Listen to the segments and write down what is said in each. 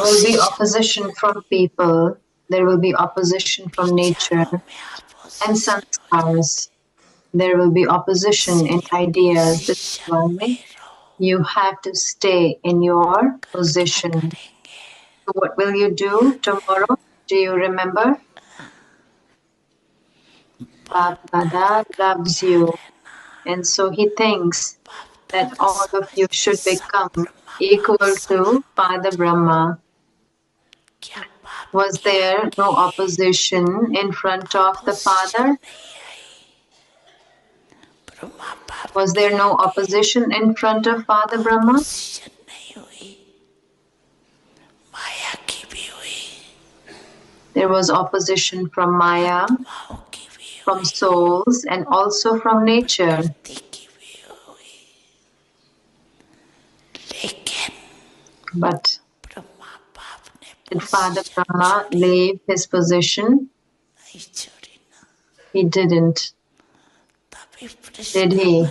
will be opposition from people, there will be opposition from nature and sanskars. There will be opposition in ideas. This is why you have to stay in your position. So what will you do tomorrow? Do you remember? Baba loves you. And so he thinks that all of you should become equal to Father Brahma. Was there no opposition in front of the Father? Was there no opposition in front of Father Brahma? There was opposition from Maya, from souls, and also from nature. But did Father Brahma leave his position? He didn't. Did he?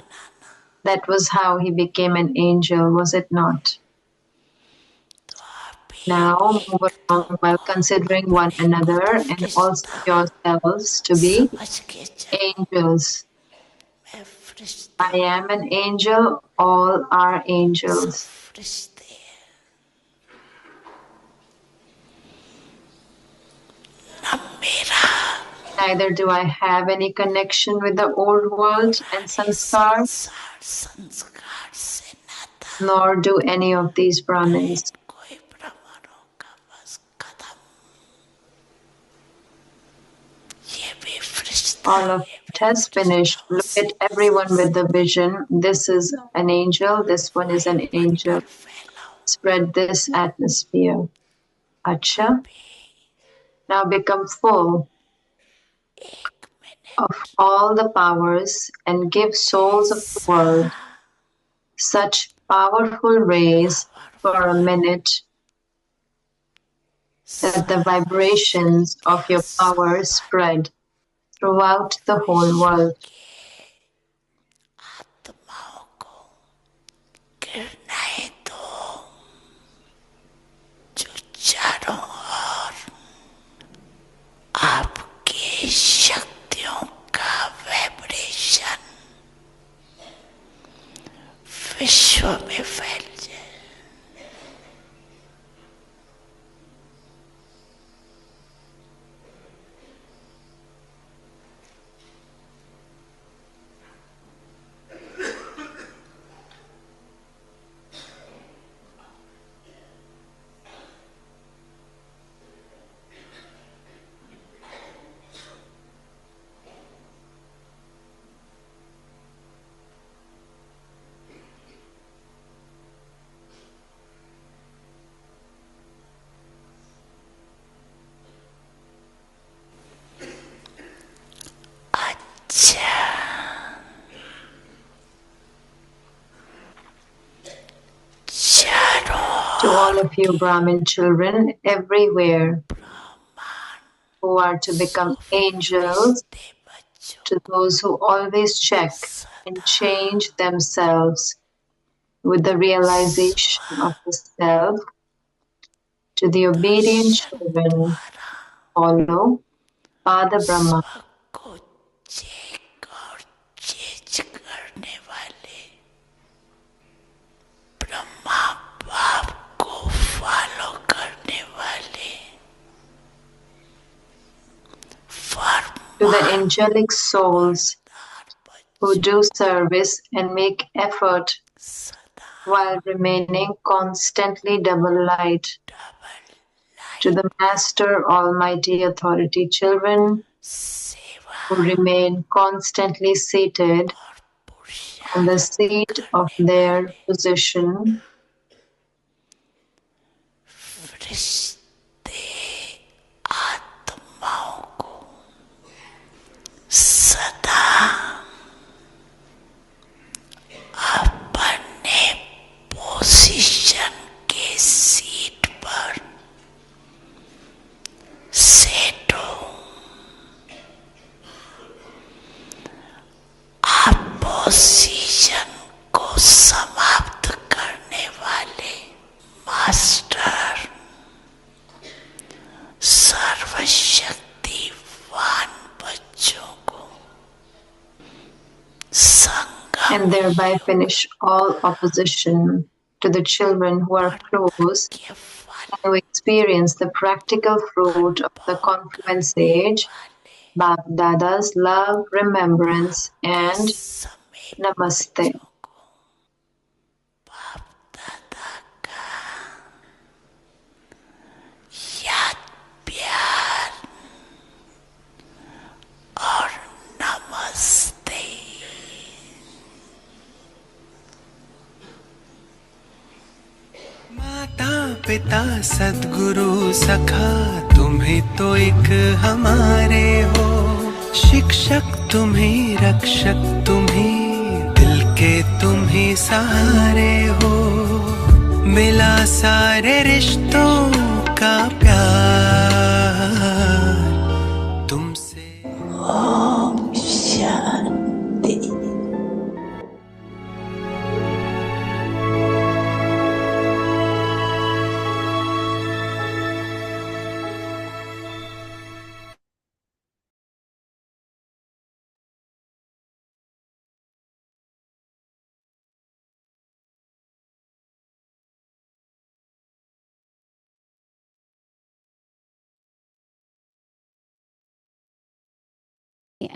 That was how he became an angel, was it not? Now move along while considering one another and also yourselves to be angels. I am an angel, all are angels. Neither do I have any connection with the old world and sanskars, nor do any of these Brahmins. All of it has finished. Look at everyone with the vision. This is an angel, this one is an angel. Spread this atmosphere. Acha. Now become full of all the powers and give souls of the world such powerful rays for a minute that the vibrations of your power spread throughout the whole world. विश्व में फैल जाए। To all of you Brahmin children everywhere who are to become angels, to those who always check and change themselves with the realization of the self, to the obedient children, follow Father Brahma. To the angelic souls who do service and make effort while remaining constantly double light. To the Master Almighty Authority children who remain constantly seated on the seat of their position. Position के seat पर set हो। आप position को समाप्त करने वाले master and thereby finish all opposition to the children who are close and who experience the practical fruit of the confluence age, Bap Dada's love, remembrance, and namaste. याद प्यार और नमस्ते। माता पिता सद्गुरु सखा तुम्हें तो एक हमारे हो, शिक्षक तुम्हें रक्षक तुम्हें दिल के तुम्हें सहारे हो, मिला सारे रिश्तों का प्यार तुमसे। ओम शांति।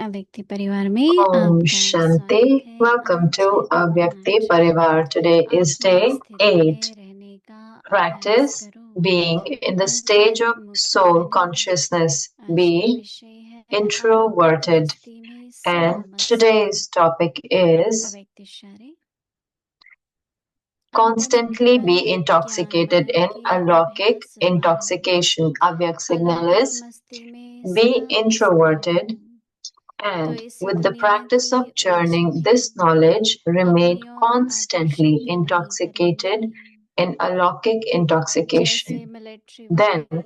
अव्यक्ति परिवार में Om आपका Shanti. स्वागत है। Welcome to आज Avyakti पाँच Parivar. Today is आत्मिक day स्थिति 8. में रहने का अभ्यास Practice करो। being in the आज stage का of मुख्य soul बने। consciousness. आज का Be विषय है introverted. अलौकिक मस्ती में And सनमस्ते। today's topic is अव्यक्त इशारे। constantly be अंतर्मुख intoxicated ज्ञान in के alokik अभ्यास 1। intoxication. Avyak signal अलौकिक is मस्ती में be सदा introverted, मस्त रहूं। and इसी with the दुनिया practice की of churning उलझन this knowledge, remain अपनी ओर constantly आकर्षित नहीं intoxicated करेंगी। in alokik जैसे intoxication. मिलिट्री Then वाले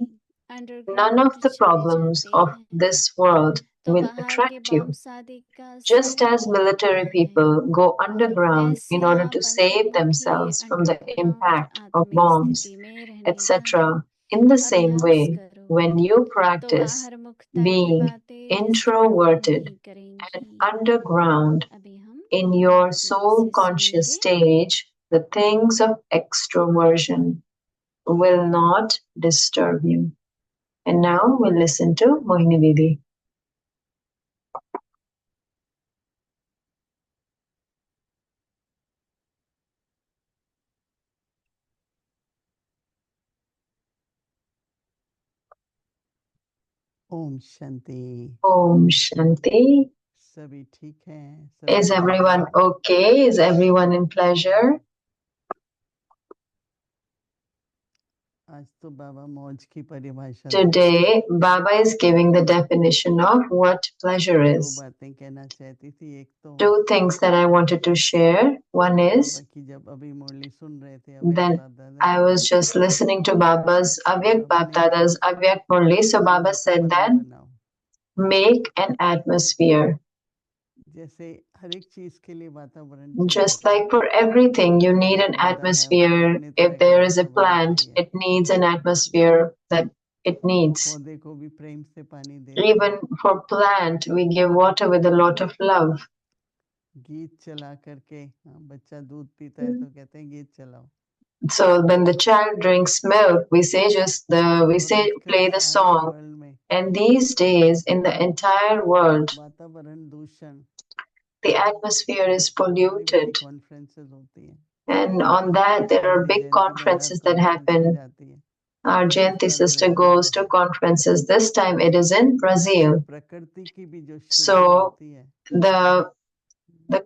none अंडरग्राउंड of the चले problems जाते of हैं, this world तो will बाहर के attract you. बम सादे का Just असर as नहीं military होता people है, go underground in ऐसे order आप to save अंतर्मुखी themselves from the underground impact of आत्मिक bombs, स्थिति में रहने का etc., in the same अभ्यास way, करो, when you तो practice बाहर मुखता की being बातें डिस्टर्ब introverted नहीं and करेंगी। underground अभी हम in your ध्यान soul से conscious सुनेंगे। stage, the things of extroversion will not disturb you. And now we'll listen to Mohini Didi. Om Shanti. Om Shanti. सभी ठीक हैं? Is everyone okay? Is everyone in pleasure? आज तो बाबा मौज की परिभाषा Today, Baba is giving the definition of what pleasure दो is. बातें कहना चाहती थी। एक तो Two things that I wanted to share. One is, बाबा की जब अभी मुरली सुन रहे थे then I was just listening to Baba's Avyak Bapdada's Avyak Murli. So Baba said that make an atmosphere. जैसे हर एक चीज के लिए वातावरण Just like for everything, you need an atmosphere. If there is a plant, it needs an atmosphere that it needs. पौधे को भी प्रेम से पानी दे। Even for plant, we give water with a lot of love. गीत चला करके बच्चा दूध पीता है तो कहते हैं गीत चलाओ। So when the child drinks milk, we say play the song. And these days, in the entire world, वातावरण दूषण, the atmosphere is polluted. And on that, there are big conferences that happen. Our Jayanti sister goes to conferences. This time it is in Brazil. So the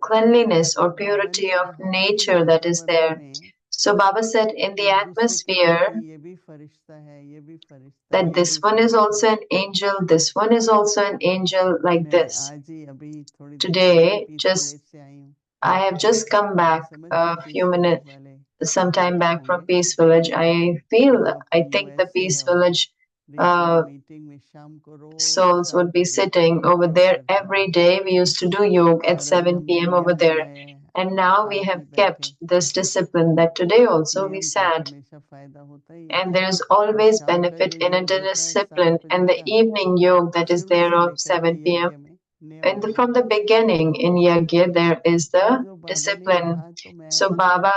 cleanliness or purity of nature that is there. So Baba said in the atmosphere that this one is also an angel, this one is also an angel, like this. Today, I have just come back a few minutes, some time back from Peace Village. I think the Peace Village souls would be sitting over there every day. We used to do yoga at 7 p.m. over there. And now we have kept this discipline that today also we sat. And there's always benefit in a discipline. And the evening yoga that is there of 7 p.m. from the beginning in Yagya, there is the discipline. So Baba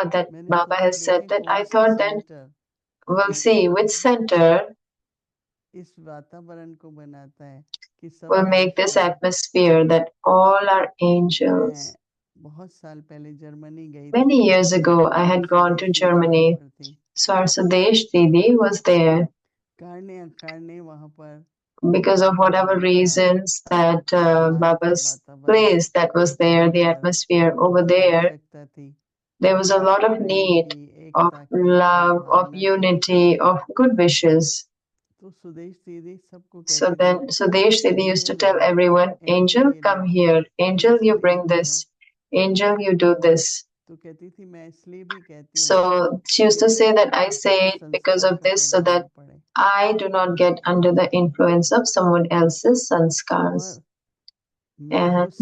has said that I thought that we'll see which center इस वातावरण को बनाता है कि सब will make this atmosphere that all are angels. बहुत साल पहले जर्मनी गई Many years ago, I had gone to Germany. So our Sudesh Didi was there. कारणे वहाँ पर Because of whatever reasons that Baba's place that was there, the atmosphere over there was a lot of need of love, of unity, of good wishes. So then Sudesh Didi used to tell everyone, Angel, come here. Angel, you bring this. Angel, you do this. So she used to say that I say it because of this, so that I do not get under the influence of someone else's sanskars. And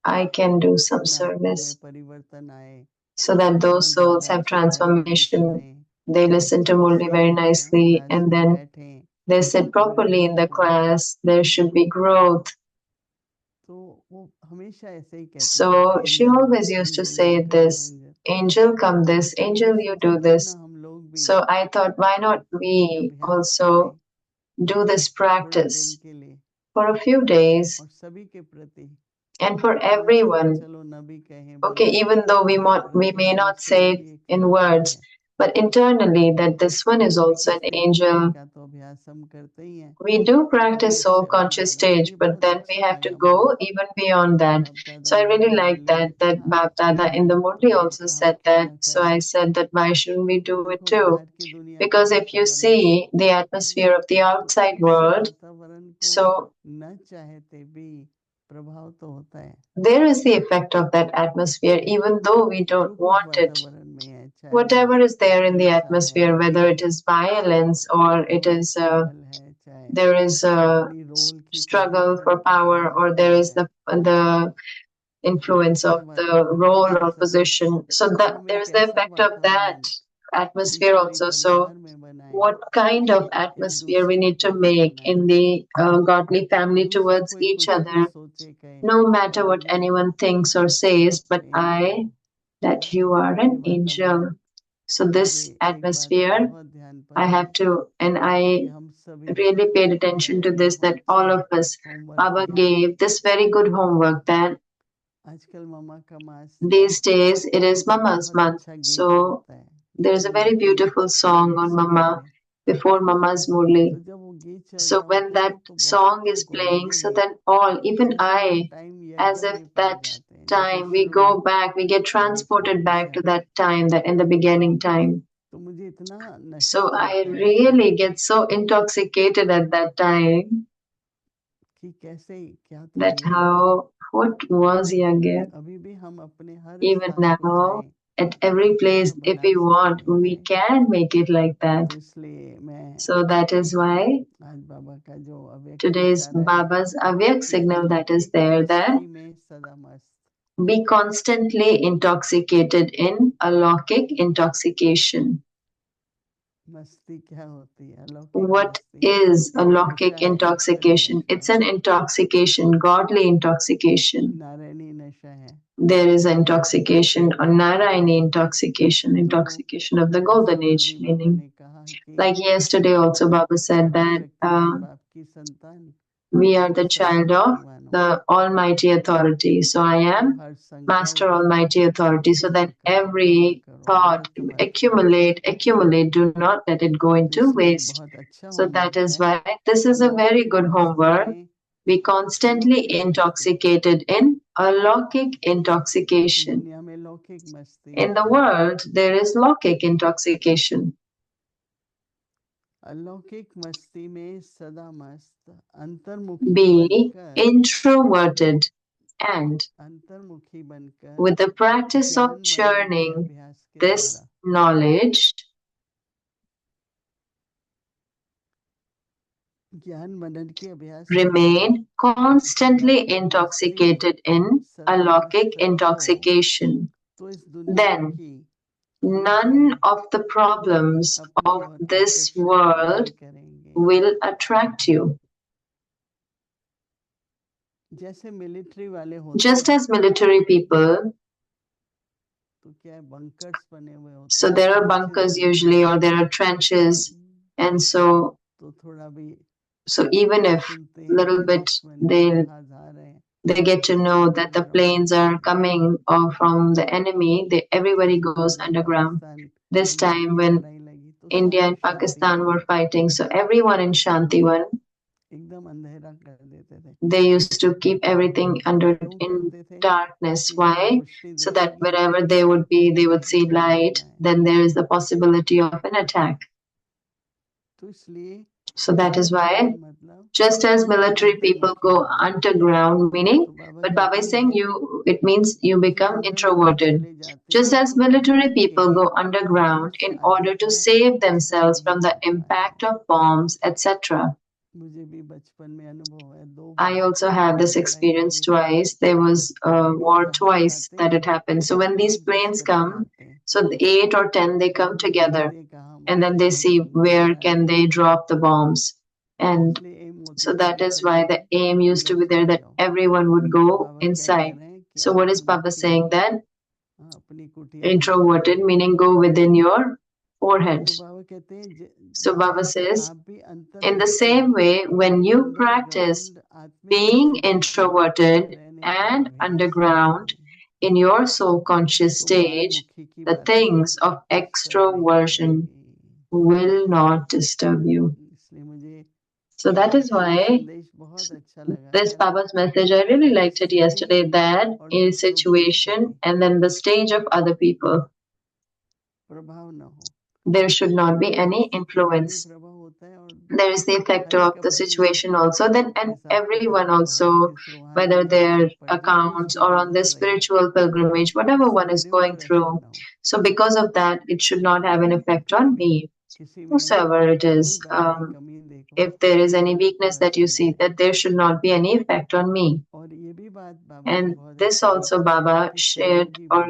I can do some service so that those souls have transformation. They listen to Murli very nicely, and then they sit properly in the class. There should be growth. So she always used to say this, Angel, come this, Angel, you do this. So I thought, why not we also do this practice for a few days and for everyone. Okay, even though we may not say it in words, but internally that this one is also an angel. We do practice soul conscious stage, but then we have to go even beyond that. So I really like that Bab Dada in the Murli also said that. So I said that why shouldn't we do it too? Because if you see the atmosphere of the outside world, so there is the effect of that atmosphere, even though we don't want it. Whatever is there in the atmosphere, whether it is violence or it is there is a struggle for power, or there is the influence of the role or position. So that there is the effect of that atmosphere also. So what kind of atmosphere we need to make in the godly family towards each other, no matter what anyone thinks or says, but that you are an angel. So this atmosphere, I have to, and I really paid attention to this, that all of us, Baba gave this very good homework that these days it is Mama's month. So there is a very beautiful song on Mama before Mama's Murli. So when that song is playing, so then all, even I, as if that time we go back, we get transported back to that time, that in the beginning time. So I really get so intoxicated at that time that what was Yagya? Even now, at every place, if we want, we can make it like that. So that is why today's Baba's Avyak signal that is there, that be constantly intoxicated in alaukic intoxication. What is alaukic intoxication? It's an intoxication, godly intoxication. There is intoxication or Narayani intoxication of the golden age, meaning like yesterday also Baba said that we are the child of the Almighty Authority. So I am Master Almighty Authority. So that every thought accumulate, do not let it go into waste. So that is why this is a very good homework. Be constantly intoxicated in alaukic intoxication. In the world, there is laukic intoxication. Be introverted, and with the practice of churning this knowledge, remain constantly intoxicated in alaukic intoxication. Then none of the problems of this world will attract you. जैसे military वाले होते Just हैं as military people, तो क्या है bunkers बने हुए होते so हैं there are नीचे bunkers जमीन usually, में or there are trenches, and so तो थोड़ा भी even if सुनते हैं little कि bit दुश्मन के they जहाज आ रहे हैं they get to know that the planes are coming or from the enemy, everybody goes India underground. Pakistan This India time की when लड़ाई लगी तो India सब and Shanti Pakistan were fighting, so everyone in Shantiwan, एकदम अंधेरा कर देते थे they used to keep everything under क्यों in करते थे darkness. कि जब Why? रोशनी So that दिखेगी wherever they would be, they would see दुश्मन light. आना है Then there is the possibility of an attack. तो इसलिए So that is why, underground मतलब just as military अंदर people रखे go रहना underground, meaning, तो बाबा but Baba कहते is saying हैं it means you कि become अगर हम introverted. चले जाते Just हैं as तो military बम के people go underground in order to अधिकार save असर themselves नहीं from the कर impact पाएंगे of bombs, etc. मुझे भी बचपन में अनुभव है 2 I bar also have this लड़ाई experience लगी थी twice. There was a war जहाज twice आते that it happened. So when these 8-10 planes करके come, आते हैं so the 8 or 10, they come और together, देखते हैं कहाँ and then bomb they see where गिरा can they सकते हैं drop the bombs. And इसलिए एम होती so थी that कि is why सभी the aim used to अंदर be there चले that जाओ everyone would तो go बाबा क्या कह inside. रहे हैं कि So आप what is अपने Papa saying हृदय then? अपनी कुटिया में चले Introverted, जाओ meaning go within your forehead. तो बाबा कहते हैं So Baba जैसे says, आप भी अंतर in the मुखी same way, when you practice underground आत्मिक being स्थिति में introverted रहने का and अभ्यास underground करें in your soul conscious तो stage, बाहरमुखी की the बातें things of असर नहीं extroversion करेंगी will not disturb you. इसलिए मुझे So that is आज का why संदेश बहुत अच्छा लगा this यार Baba's message, I really liked it परिस्थिति yesterday, that और in दूसरों की situation स्थिति and then the stage of other people, प्रभाव न हो there should not be any परिस्थिति का भी influence. प्रभाव होता है और There is the effect हर एक of the अपनी situation also, then and हिसाब किताब everyone का हो also, जिस रूहानी whether यात्रा their पर जो कुछ accounts भी or on their गुजर रही है spiritual pilgrimage, whatever उससे one is मेरे going ऊपर असर through. न हो So because of that, it should not have an effect on me, किसी में whosoever it कोई is. बात नहीं कमी देखो If there is any तो weakness that असर you न see, आए that there should not be any effect on me. और ये भी बात बाबा ने And बहुत this अच्छी also लिखी है Baba कि shared सहयोगी or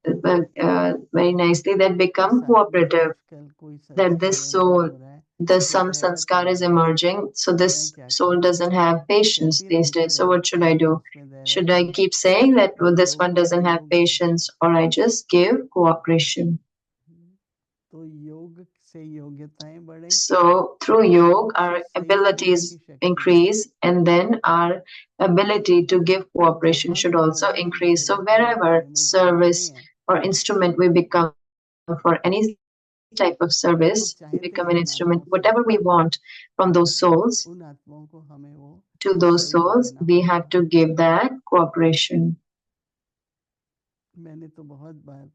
बनो very nicely, that इस become साल में cooperative, आजकल कोई that संस्कार this एमर्ज soul, हो रहा है the कि some धैर्य sanskar is कम है emerging, so मैं this क्या soul करूं doesn't have patience कहती these रहूं days. So धैर्य what should I कम है do? इसमें धैर्य Should I कम है keep saying that, well, और this योग one doesn't have सहयोग बनो patience, or I just give cooperation? तो योग से योग्यताएं बढ़े So through yoga, our उससे सेवा करने abilities की शक्ति बढ़े increase, and then our ability to give तो cooperation जहां should भी also भगवान की increase. So सेवा करने की wherever निमित्त बनते service हैं or instrument we become for any type of तो service, we चाहते become हैं an उन instrument, आत्माओं से whatever we want from those souls, उन आत्माओं को हमें वो to those सहयोग souls, करना we have होगा to give that cooperation. मैंने तो बहुत बार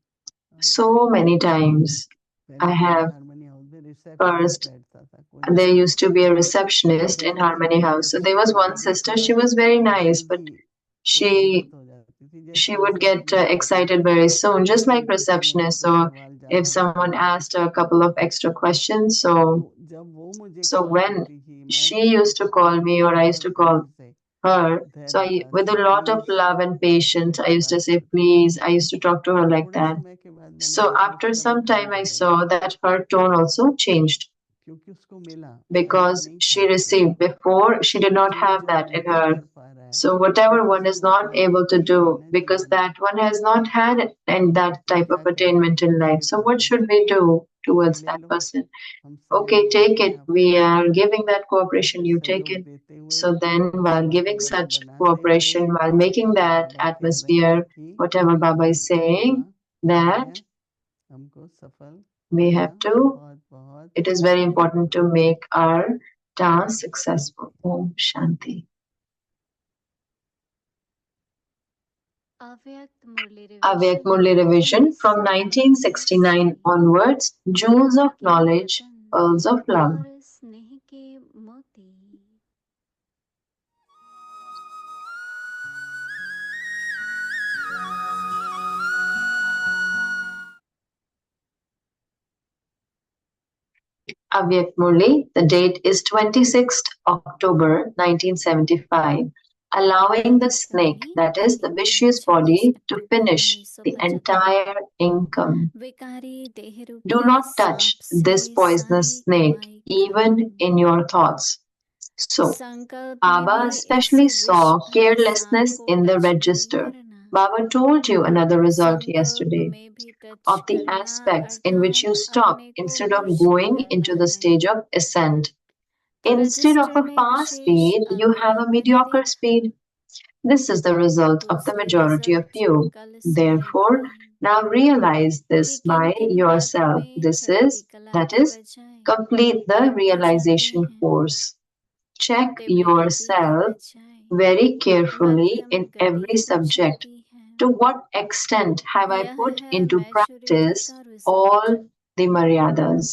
So many times पहले I तो मैं have हारमोनी हाउस में रिसेप्शनिस्ट first, बैठता था कोई there आए used to be a तो receptionist in कहते थे Harmony कि House. So there अच्छी was one लगेगी sister, थोड़ा she was very nice, but जल्दी वो she सहमत हो जाती थी she जैसे would get रिसेप्शनिस्ट होता है excited very soon, just जैसे like ही किसी ने receptionist. कोई So सवाल if ज़्यादा someone पूछा asked a couple of extra questions, so तो जब वो मुझे so कॉल when करती थी मैं she क्या used to करता था call me or I used बहुत to call प्रेम से her, so धैर्यता with से a lot of please love and patience, I ऐसे used to बात say, करती थी please. I used to talk to her like थोड़े that. समय के बाद मैंने So देखा after उसका भी some टोन time, I बदल गया saw that her tone also changed, क्योंकि उसको मिला पहले because नहीं था she उसमें received. Before, she did not जो have जो that in नहीं her. कर पा रहा है So whatever one क्योंकि is वो not पहले able to नहीं है do, ना because जीवन में that one has not had it and that तो type of क्या करें attainment in life. उसके So what प्रति should we do towards ले that लो person? हम Okay, सहयोग take देते हैं it. आपको We are giving that cooperation. और You take सहयोग it. देते हुए So then, उस while giving वातावरण such बनाते हुए cooperation, while making that बाबा कह रहे हैं atmosphere, कि whatever Baba is saying, हाँ that कार्य हमको सफल we करना have to, बहुत बहुत it is very important to जरूरी make our task है successful. Om Shanti. Avyak Murli revision from 1969 onwards, Jewels of Knowledge, Pearls of Love. और स्नेह के मोती Avyak Murli, the date is 26th October 1975, allowing the snake, that is the vicious body, to finish the entire income. विकारी देह Do रूपी not सांप touch this से poisonous Sai snake, कमाई even खत्म in your thoughts. So, संकल्प में Baba भी especially इस saw विश्व carelessness को in the टच नहीं register. करना। Baba told you another result संकल्प yesterday में भी टच of the करना aspects in which you अर्थात stop अपने को instead of मूर्छित going into करना the है। stage of ascent. तो Instead of रजिस्टर a में fast विशेष speed, you have a अवलोकन mediocre देख। speed. This is the result of the दूसरे majority of रिजल्ट you. कल Therefore, स्मृति now realize कि this किन by किन बातों yourself. में This चढ़ती is, कला that के is, बजाय complete the गिरते चलते realization हैं। course. Check तीव्र गति के yourself बजाय very carefully मध्यम in गति every से subject. चलती है। To what extent have I यह put है into मैच्योरिटी practice का all रिजल्ट। the maryadas,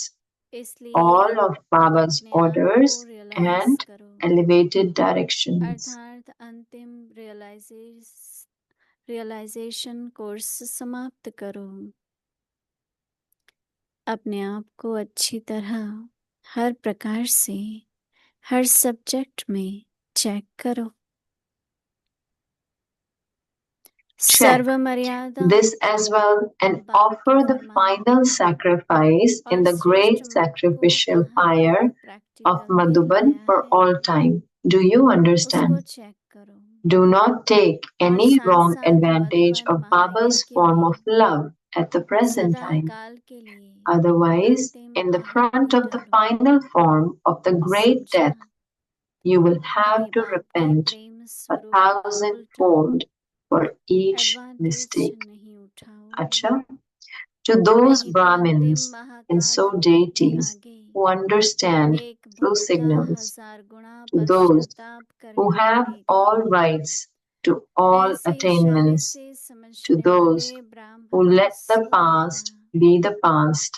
इसलिए all of अब Baba's अपने आप को orders रियलाइज and करो, elevated directions? अर्थात अंतिम रियलाइजेशन कोर्स समाप्त करो। अपने आप को अच्छी तरह हर प्रकार से हर सब्जेक्ट में चेक करो। Check सर्व मर्यादा this as well and बाप offer के the Farman final sacrifice in और the श्रेष्ठ great मत को sacrificial कहाँ fire तक of प्रैक्टिकल में Madhuban लाया for है all time. Do you उसको understand? चेक करो। Do not take और any साथ wrong साथ advantage मधुबन of Baba's महायज्ञ form में of love at the present सदा time. काल के लिए Otherwise, अंतिम in the front आहुति of the डालो। final form of the great समझा? death, you will have अभी to बाप के repent प्रेम a स्वरूप उल्टा thousandfold for each advantage mistake. नहीं उठाओ। Acha? To those नहीं तो अंतिम Brahmins and महाकाल so रूप के deities आगे who understand एक through भक्त का signals, 1000 गुणा to those पश्चाताप who करना have पड़ेगा। all rights to all ऐसे इशारे attainments, से to समझने those वाले who ब्राह्मण let the सूर्य past का be the past,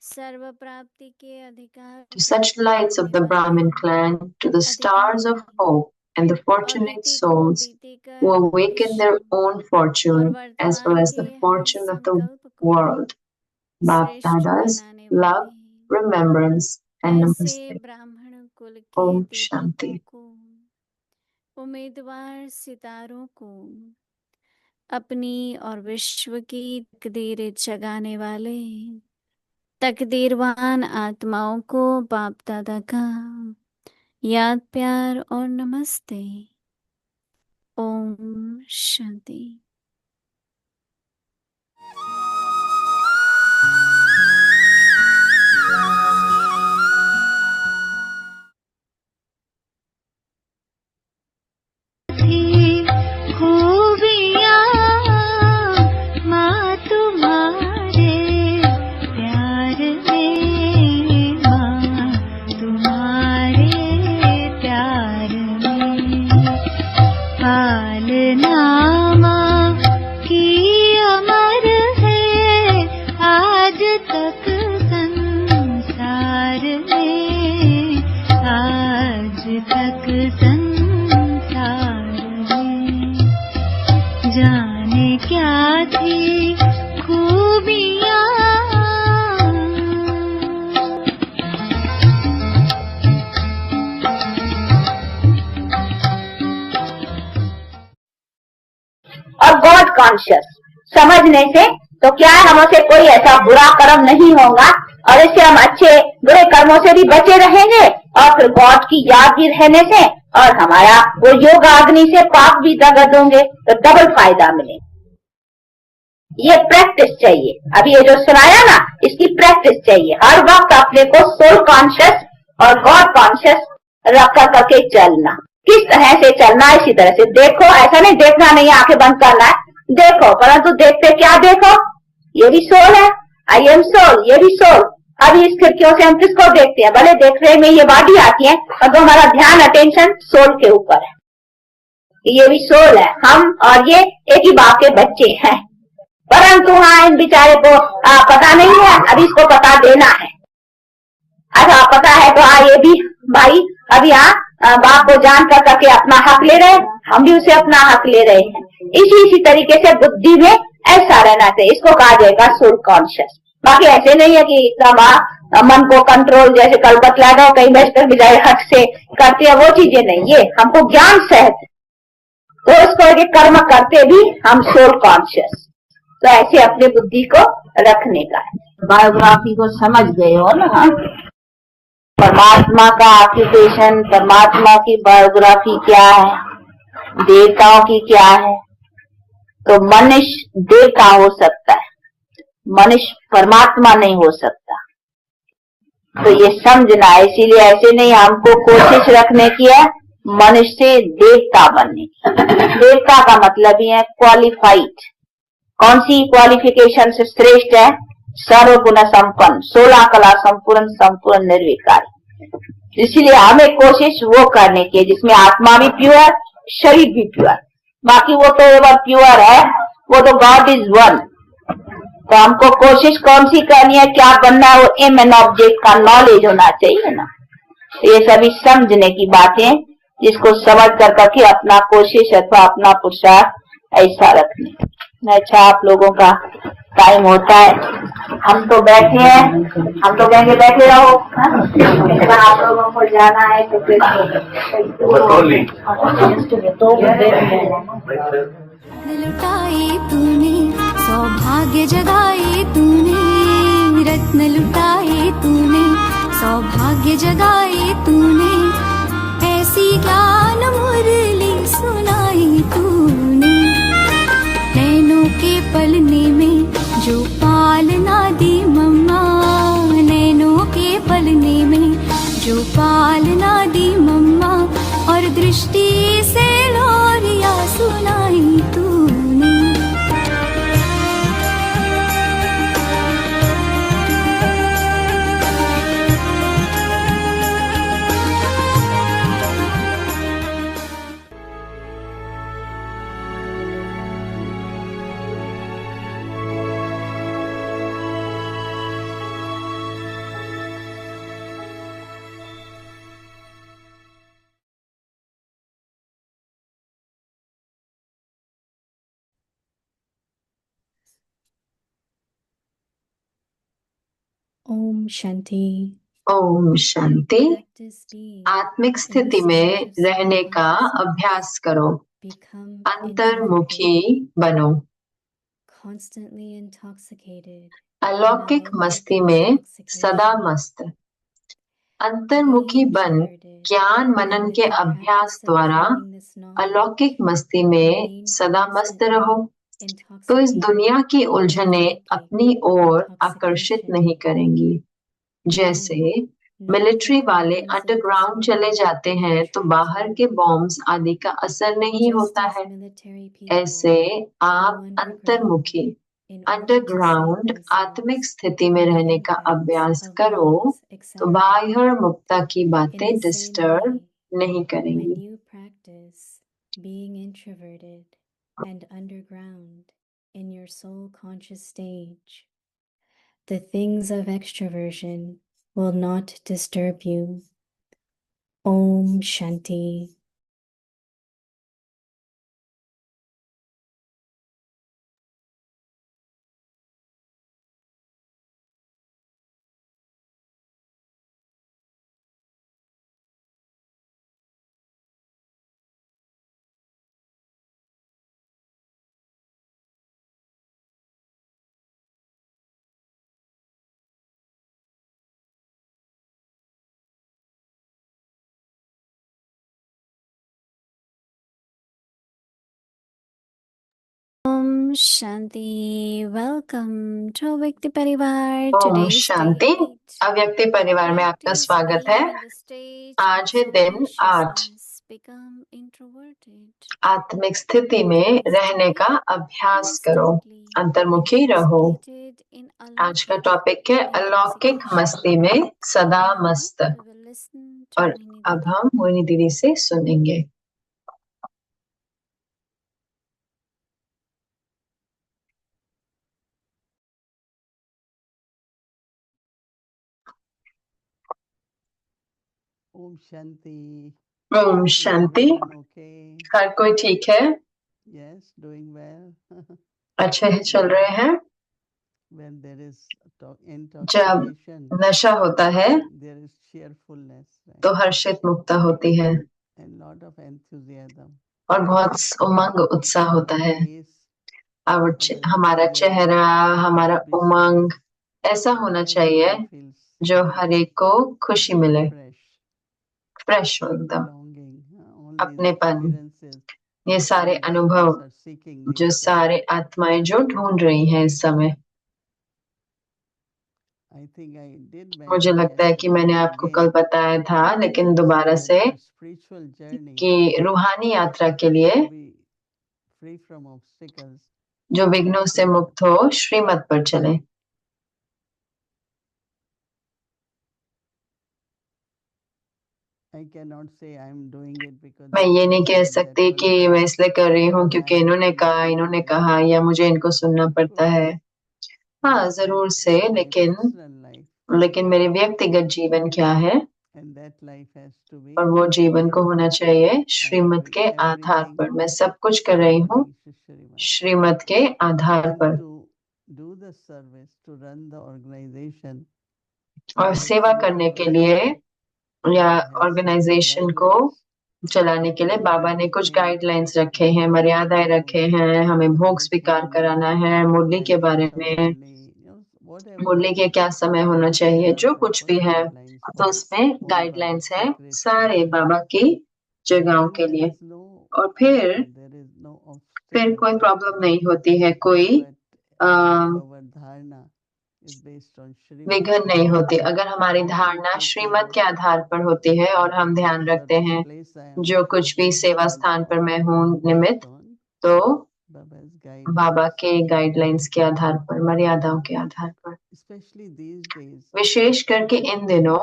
सर्व प्राप्ति के अधिकार to such प्राप्त lights of करने the वाले Brahmin clan, to the stars of अधिकारी hope and the और fortunate तिथि को souls बीते who कर awaken their भविष्य own और fortune as well वर्तमान as के the her fortune of the संकल्प को world. श्रेष्ठ Baptada's बनाने love, वाले remembrance, and ऐसे namaste. ब्राह्मण कुल के Om दीपकों Shanti. को उम्मीदवार सितारों को अपनी और विश्व की तकदीर जगाने वाले तकदीरवान आत्माओं को बाप दादा का याद प्यार और नमस्ते। ओम शांति। खूबियाँ माँ तुम्हारे प्यार में, माँ तुम्हारे प्यार में, पालना माँ की अमर है आज तक संसार में, आज तक संसार में, जाने क्या थी खूबियाँ। और गॉड कॉन्शियस समझने से तो क्या है, हमसे कोई ऐसा बुरा कर्म नहीं होगा और इससे हम अच्छे बुरे कर्मों से भी बचे रहेंगे और फिर गॉड की याद भी रहने से और हमारा वो योग अग्नि से पाप भी दगड़ होंगे तो डबल फायदा मिले। ये प्रैक्टिस चाहिए। अभी ये जो सुनाया ना, इसकी प्रैक्टिस चाहिए। हर वक्त अपने को सोल कॉन्शियस और गॉड कॉन्शियस रख करके चलना। किस तरह से चलना है, इसी तरह से देखो। ऐसा नहीं देखना नहीं, आंखें बंद करना है, देखो। परंतु देखते क्या देखो, ये भी सोल है, आई एम सोल, ये भी सोल। अभी इस खिड़कियों से हम किसको देखते हैं, भले देख रहे में ये बॉडी आती है और तो हमारा ध्यान अटेंशन सोल के ऊपर है। ये भी सोल है, हम और ये एक ही बाप के बच्चे हैं। परंतु हाँ, इन बेचारे को पता नहीं है, अभी इसको पता देना है। अच्छा पता है तो हाँ, ये भी भाई अभी बाप को जान कर करके अपना हक ले रहे, हम भी उसे अपना हक ले रहे हैं। इसी तरीके से बुद्धि में ऐसा रहना चाहिए। इसको कहा जाएगा सोल कॉन्शियस। बाकी ऐसे नहीं है कि एकदम मन को कंट्रोल, जैसे कल बतला दो कहीं बेचकर बिजाय हक से करते हैं, वो चीजें नहीं। ये हमको ज्ञान सहत तो इसको के कर्म करते भी हम सोल कॉन्शियस। तो ऐसे अपने बुद्धि को रखने का है। बायोग्राफी को समझ गए हो ना। परमात्मा का ऑक्यूपेशन, परमात्मा की बायोग्राफी क्या है, देवताओं की क्या है। तो मनुष्य देवता हो सकता है, मनुष्य परमात्मा नहीं हो सकता। तो ये समझना है, इसीलिए ऐसे नहीं हमको कोशिश रखने की है मनुष्य से देवता बनने की। देवता का मतलब ही है क्वालिफाइड। कौन सी क्वालिफिकेशन से श्रेष्ठ है? सर्व गुण संपन्न, 16 कला संपूर्ण, संपूर्ण निर्विकारी। इसीलिए हमें कोशिश वो करने की है जिसमें आत्मा भी प्योर, शरीर भी प्योर। बाकी वो तो एवर प्योर है, वो तो गॉड इज वन। तो हमको कोशिश कौन सी करनी है, क्या बनना है, वो एम एंड ऑब्जेक्ट का नॉलेज होना चाहिए ना। ये सभी समझने की बातें, जिसको समझ कर करके अपना कोशिश अथवा अपना पुरुषार्थ ऐसा रखने। अच्छा, आप लोगों का टाइम होता है, हम तो बैठे हैं, हम तो कहेंगे बैठे रहो। आप लोगों को जाना है तो फिर लुटाए तूने, सौभाग्य जगाए तूने, रत्न लुटाए तूने, सौभाग्य जगाए तूने, ऐसी ज्ञान मुरली सुनाई तूने। नैनों के पलने में जो पालना दी मम्मा, नैनों के पलने में जो पालना दी मम्मा, और दृष्टि से लोरिया सुनाई तूने। ओम शांति। ओम शांति। Practice being आत्मिक in स्थिति the में state of रहने का stillness. अभ्यास करो, Become अंतर्मुखी introverted, बनो। constantly intoxicated, अलौकिक in मस्ती alaukic में सदा intoxication. मस्त। अंतर्मुखी Be बन introverted, ज्ञान and मनन with के the अभ्यास practice of द्वारा gaining this अलौकिक knowledge, मस्ती में remain सदा मस्त रहो। constantly तो इस intoxicated दुनिया की in उलझने alaukic अपनी ओर आकर्षित नहीं intoxication. करेंगी। जैसे Then, not मिलिट्री the वाले cravings of अंडरग्राउंड चले disorder जाते हैं तो attract बाहर you. के बॉम्ब्स आदि का असर नहीं Just होता as है। military people ऐसे go आप underground अंतर्मुखी, in order to save underground आत्मिक themselves स्थिति में from the रहने का impacts अभ्यास of करो bombs, तो etc. बाह्य मुक्ता की In बातें the same डिस्टर्ब way, नहीं when करेंगी। you practice being introverted and underground in your soul conscious stage, the things of extroversion will not disturb you. Om Shanti. Om Shanti. Welcome to Vyakti Parivar. ओम Today's शांति। date. Avyakti Parivar में आपका Practice स्वागत है। being in the state आज of है दिन 8, subconsciousness. Become introverted. आत्मिक स्थिति में रहने का अभ्यास करो, Constantly अंतर्मुखी रहो। intoxicated in आज का alaukic टॉपिक है अलौकिक मस्ती में सदा Now मस्त। we will listen to और Mohini अब Didi. हम मोहिनी दीदी से सुनेंगे। ओम शांति। ओम शांति। ओके। हर कोई ठीक है? Yes, doing well. अच्छे चल रहे हैं। When there is जब intoxication, नशा होता है there is cheerfulness, right? तो हर्षित मुक्ता होती है And lot of enthusiasm. और बहुत उमंग उत्साह होता है। Face और of the हमारा enthusiasm चेहरा, हमारा should be so उमंग ऐसा होना चाहिए everyone feels जो हर एक को खुशी मिले, fresh फ्रेश हो एकदम, belonging. All these अपनेपन। experiences ये सारे all the अनुभव souls are seeking जो these days. सारे आत्माएं जो ढूंढ रही हैं इस समय। I think I did मुझे mention लगता है कि yesterday, मैंने but आपको कल again, बताया था, लेकिन दोबारा that से, for spiritual journey कि रूहानी यात्रा के लिए to be free from obstacles, जो विघ्नों से मुक्त हो, श्रीमत पर चले। I cannot say I'm doing it because मैं this ये नहीं person कह or that सकती कि person मैं इसलिए कर रही हूँ or क्योंकि I have इन्होंने to कहा, listen to इन्होंने them. कहा, या मुझे इनको सुनना Of पड़ता course, है। हाँ, but जरूर से, my लेकिन personal life, मेरे व्यक्तिगत जीवन क्या है, and that life has to be और वो जीवन को होना चाहिए I am श्रीमत doing के आधार everything पर। मैं सब कुछ कर रही हूँ according to Shrimad. श्रीमत के आधार And पर, to do the service, to run the organization, और there is सेवा some करने के लिए guidelines. या Baba has set ऑर्गेनाइजेशन को guidelines. चलाने के लिए बाबा ने कुछ Everything गाइडलाइंस रखे हैं, related मर्यादाएं to रखे हैं। हमें भोग स्वीकार devotion, कराना है, मुरली के बारे guidance of में, Murli, whatever मुरली के क्या समय होना there चाहिए, are जो कुछ proper भी है, guidelines तो for उसमें all गाइडलाइंस Baba's है sacred सारे spaces. बाबा की And जगहों then के there लिए। is no और फिर issue, there is no फिर obstacle कोई per प्रॉब्लम se. नहीं होती है, कोई But if our dharna is based on Shrimad, विघ्न नहीं होती, अगर हमारी then we धारणा take श्रीमत care के आधार पर होती है और हम whatever ध्यान रखते service हैं place I am जो कुछ भी सेवा and स्थान पर मैं हूँ based निमित्त, on तो Baba's बाबा guidelines. के गाइडलाइंस के आधार पर, मर्यादाओं के आधार पर। Especially these days, विशेष करके इन दिनों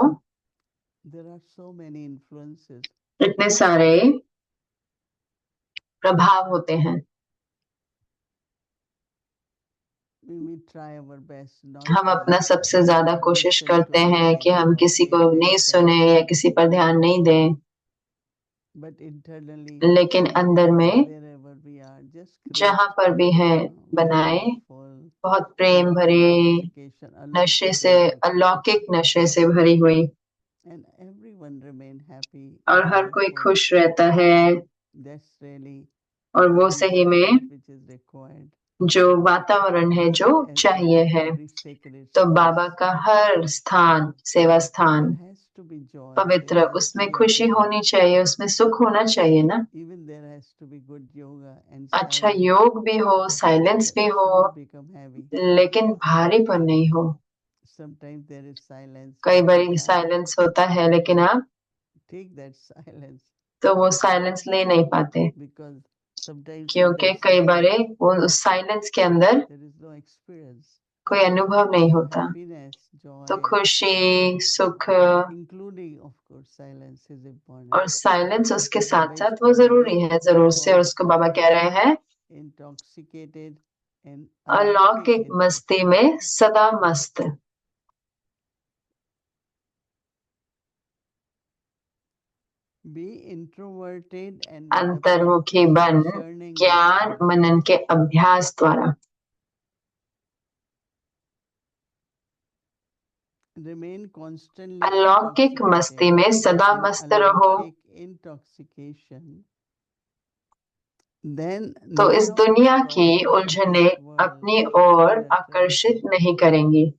there are so many influences. इतने सारे प्रभाव होते हैं। We try our best not हम to अपना सबसे ज्यादा कोशिश listen to करते हैं कि anything हम or किसी pay को नहीं attention, सुने या किसी पर ध्यान नहीं दें, but internally, लेकिन अंदर में wherever we are, just create जहां पर भी है बनाए, wonderful बहुत प्रेम भरे intoxication, नशे alokik से, intoxication, अलौकिक नशे से भरी हुई, and everyone remain happy और and हर कोई joyful. खुश रहता है, That's really और वो the सही में environment which is required जो वातावरण है जो for चाहिए है। every sacred तो space. बाबा का हर स्थान, सेवा स्थान There has to be joy, पवित्र, there has to उसमें be खुशी happiness. होनी चाहिए, उसमें सुख होना चाहिए ना। Even there has to be good yoga and अच्छा silence, योग भी हो, साइलेंस but भी it हो, shouldn't become heavy. लेकिन भारीपन नहीं हो। Sometimes there is silence, कई but you bar can't silence होता है, लेकिन आप take that silence तो वो साइलेंस ले नहीं पाते, because sometimes in क्योंकि that कई बार silence वो उस साइलेंस के अंदर there is no experience. कोई अनुभव नहीं So होता। happiness, तो joy, खुशी, सुख including of course silence is important. और साइलेंस उसके So साथ Baba साथ is वो telling जरूरी me है, जरूर से। और उसको बाबा कह रहे हैं, intoxicated and अलौकिक alokik मस्ती में सदा मस्त, be introverted and with the अंतर्मुखी practice बन, of discerning ज्ञान wisdom. मनन के अभ्यास द्वारा। Remain constantly अलौकिक मस्ती में intoxicated सदा in मस्त रहो, alokik intoxication. Then तो इस none of the दुनिया की problems of उलझने this world अपनी ओर will attract आकर्षित you. नहीं करेंगी।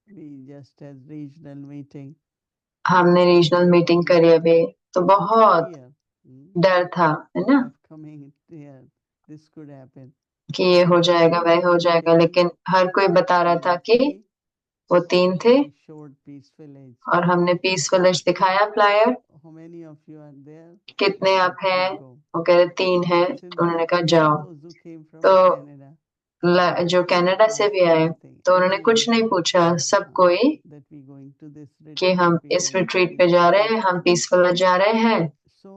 We just had regional meeting. हमने रीजनल मीटिंग करी अभी, तो बहुत Fear, डर था, है ना, of coming here, this could happen. कि ये हो जाएगा, वह हो जाएगा, लेकिन हर कोई बता रहा था कि वो 3 थे, We showed Peace Village. और हमने पीस विलेज दिखाया flyer. How many of you are there? कितने आप हैं? Go. वो कह रहे 3 हैं, Since तो उन्होंने कहा even जाओ। those who came from तो Canada, जो कनाडा से भी आए, तो उन्होंने कुछ नहीं पूछा, सब कोई that we going to this कि retreat, हम we इस going to रिट्रीट this पे जा रहे retreat. हैं, हम पीस विलेज जा रहे हैं। So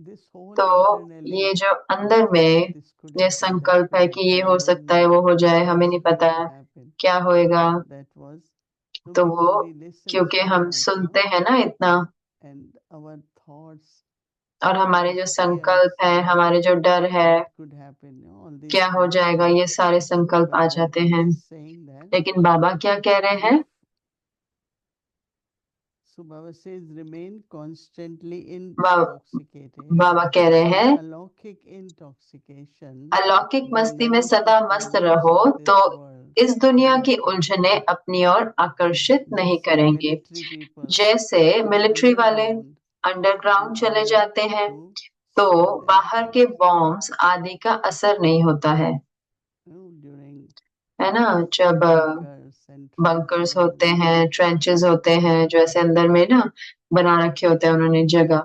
this whole तो internally ये जो अंदर में this could ये happen, that संकल्प could है कि happen, ये we हो don't सकता है, know वो हो जाए, हमें what's नहीं going पता to happen. क्या होएगा। That was so तो because वो we listen क्योंकि so हम much, सुनते हैं ना इतना, and our thoughts, और हमारे our जो fears, संकल्प है, हमारे जो डर है, what could happen, all these क्या हो things जाएगा, come. ये सारे संकल्प But आ जाते Baba हैं। is saying that लेकिन बाबा क्या कह रहे हैं? if so Baba says remain constantly intoxicated बाबा कह रहे in हैं, alokik intoxication, अलौकिक then मस्ती none में of the सदा मस्त problems रहो, of तो this world इस दुनिया की उलझने अपनी ओर आकर्षित नहीं करेंगे। जैसे मिलिट्री वाले अंडरग्राउंड चले जाते हैं तो बाहर के बॉम्ब्स आदि का असर नहीं होता है ना। जब बंकर्स होते हैं, ट्रेंचेस होते हैं, जो ऐसे अंदर में ना बना रखे होते हैं उन्होंने जगह,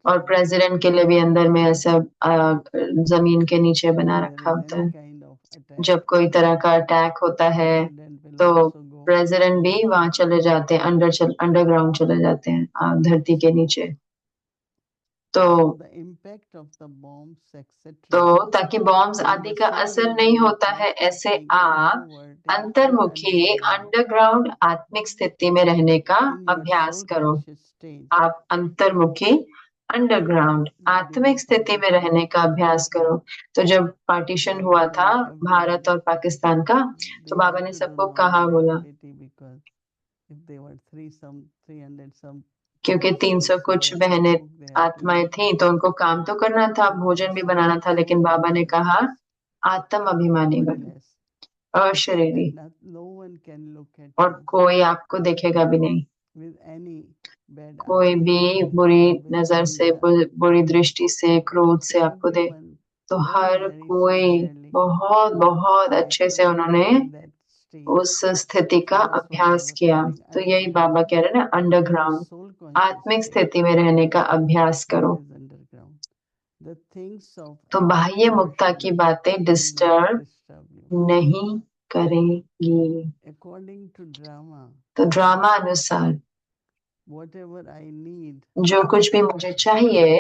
और प्रेसिडेंट के लिए भी अंदर में ऐसा जमीन के नीचे बना रखा होता है। जब कोई तरह का अटैक होता है तो प्रेसिडेंट भी वहां चले जाते हैं, अंडरग्राउंड चले जाते हैं, धरती के नीचे। तो ताकि बॉम्ब्स आदि का असर नहीं होता है, ऐसे आप अंतर्मुखी अंडरग्राउंड आत्मिक स्थिति में रहने का अभ्यास करो। आप अंतर्मुखी अंडरग्राउंड आत्मिक स्थिति में रहने का अभ्यास करो। तो जब पार्टीशन हुआ था भारत और पाकिस्तान का, तो बाबा ने सबको कहा, बोला क्योंकि 300 कुछ बहनें आत्माएं थी तो उनको काम तो करना था, भोजन भी बनाना था, लेकिन बाबा ने कहा आत्म अभिमानी बनो, अशरीरी, और कोई आपको देखेगा भी नहीं, कोई भी बुरी नजर से, बुरी दृष्टि से, क्रोध से आपको दे, तो हर कोई बहुत बहुत अच्छे से उन्होंने उस स्थिति का अभ्यास किया। तो यही बाबा कह रहे हैं ना, अंडरग्राउंड आत्मिक स्थिति में रहने का अभ्यास करो, तो बाह्य मुक्ता की बातें डिस्टर्ब नहीं करेंगी। तो ड्रामा अनुसार जो कुछ भी मुझे चाहिए,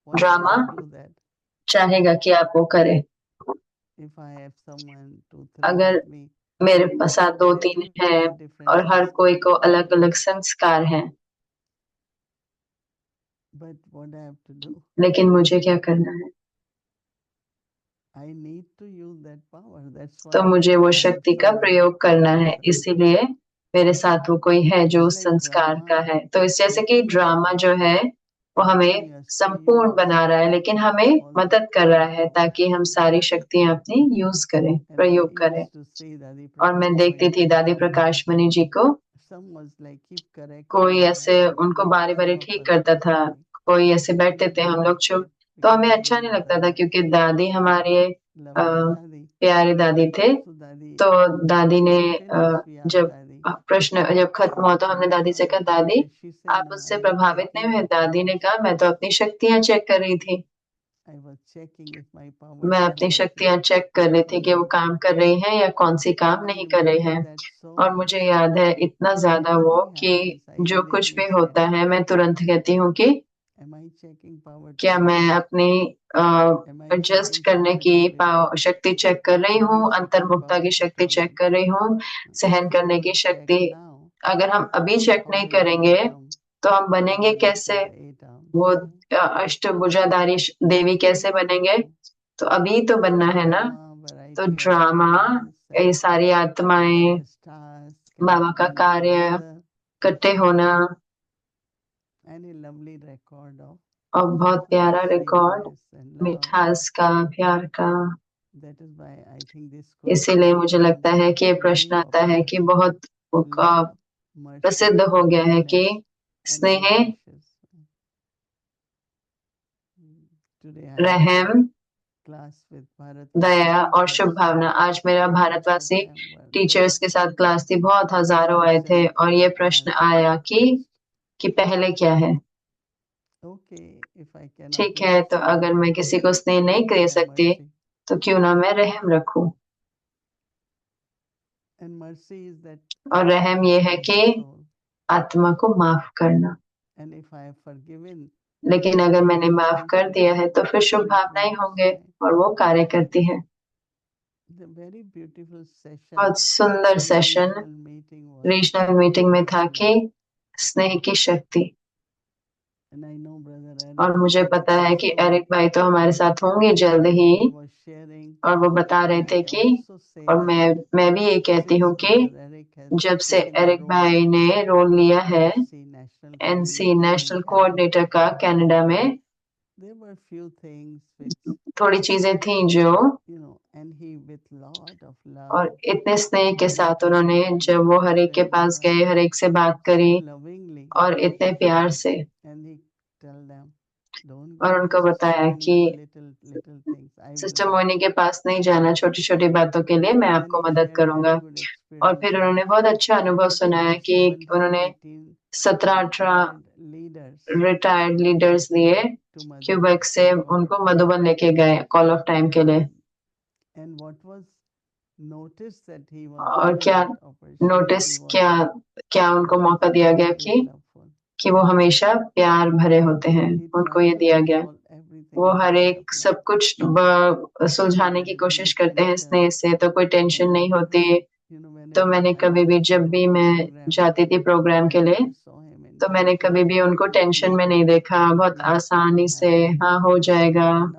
ड्रामा चाहेगा कि आप वो करें। अगर मेरे पास 2-3 है और हर कोई को अलग अलग संस्कार हैं, लेकिन मुझे क्या करना है? तो मुझे वो शक्ति का प्रयोग करना है, इसीलिए मेरे साथ वो कोई है जो उस संस्कार का है। तो इस जैसे कि ड्रामा जो है वो हमें संपूर्ण बना रहा है, लेकिन हमें मदद कर रहा है ताकि हम सारी शक्तियां अपनी यूज करें, प्रयोग करें। और मैं देखती थी दादी प्रकाश मणि जी को, कोई ऐसे उनको बारी बारी ठीक करता था, कोई ऐसे बैठते थे हम लोग चुप, तो हमें अच्छा नहीं लगता था, क्योंकि दादी हमारे प्यारे दादी थे। तो दादी ने जब प्रश्न जब खत्म हुआ तो हमने दादी से कहा, दादी आप उससे प्रभावित नहीं हुए? दादी ने कहा, मैं तो अपनी शक्तियां चेक कर रही थी, मैं अपनी शक्तियां चेक कर रही थी कि वो काम कर रही हैं या कौन सी काम नहीं कर रही हैं। और मुझे याद है इतना ज्यादा वो कि जो कुछ भी होता है मैं तुरंत कहती हूँ कि क्या मैं अपनी एडजस्ट करने की शक्ति चेक कर रही हूँ, अंतर्मुक्ता की शक्ति चेक कर रही हूँ, सहन करने की शक्ति। अगर हम अभी चेक नहीं करेंगे तो हम बनेंगे कैसे? वो अष्टभुजाधारी देवी कैसे बनेंगे? तो अभी तो बनना है ना। तो ड्रामा, ये सारी आत्माएं, बाबा का कार्य, इकट्ठे होना, और बहुत प्यारा रिकॉर्ड, मिठास का, प्यार का। इसीलिए मुझे लगता है कि ये प्रश्न आता है कि बहुत प्रसिद्ध हो गया है कि स्नेह, रहम, दया और शुभ भावना। आज मेरा भारतवासी टीचर्स के साथ क्लास थी, बहुत हजारों आए थे, और ये प्रश्न आया कि पहले क्या है? ठीक है, तो अगर मैं किसी को स्नेह नहीं कर सकती तो क्यों ना मैं रहम रखूं। और रहम ये है कि आत्मा को माफ करना। लेकिन अगर मैंने माफ कर दिया है तो फिर शुभ भावनाएं होंगे और वो कार्य करती है। बहुत सुंदर सेशन रीजनल मीटिंग में था कि स्नेह की शक्ति। और मुझे पता है कि एरिक भाई तो हमारे साथ होंगे जल्द ही, और वो बता रहे थे कि, और मैं भी ये कहती हूँ कि जब से एरिक भाई ने रोल लिया है एनसी नेशनल कोऑर्डिनेटर का कनाडा में, थोड़ी चीजें थी जो और इतने स्नेह के साथ उन्होंने जब वो हर एक के पास गए, हर एक से बात करी और इतने प्यार से, और उनको बताया कि सिस्टर मोहिनी के पास नहीं जाना, छोटी छोटी बातों के लिए मैं आपको मदद करूंगा। और फिर उन्होंने बहुत अच्छा अनुभव सुनाया कि उन्होंने 17-18 रिटायर्ड लीडर्स लिए क्यूबेक से, उनको मधुबन लेके गए कॉल ऑफ टाइम के लिए। और क्या नोटिस, क्या क्या उनको मौका दिया गया कि वो हमेशा प्यार भरे होते हैं, उनको ये दिया गया। वो हर एक सब कुछ सुलझाने की कोशिश करते हैं स्नेह से, तो कोई टेंशन नहीं होती। तो मैंने कभी भी, जब भी मैं जाती थी प्रोग्राम के लिए, तो मैंने कभी भी उनको टेंशन में नहीं देखा, बहुत आसानी से हाँ हो जाएगा।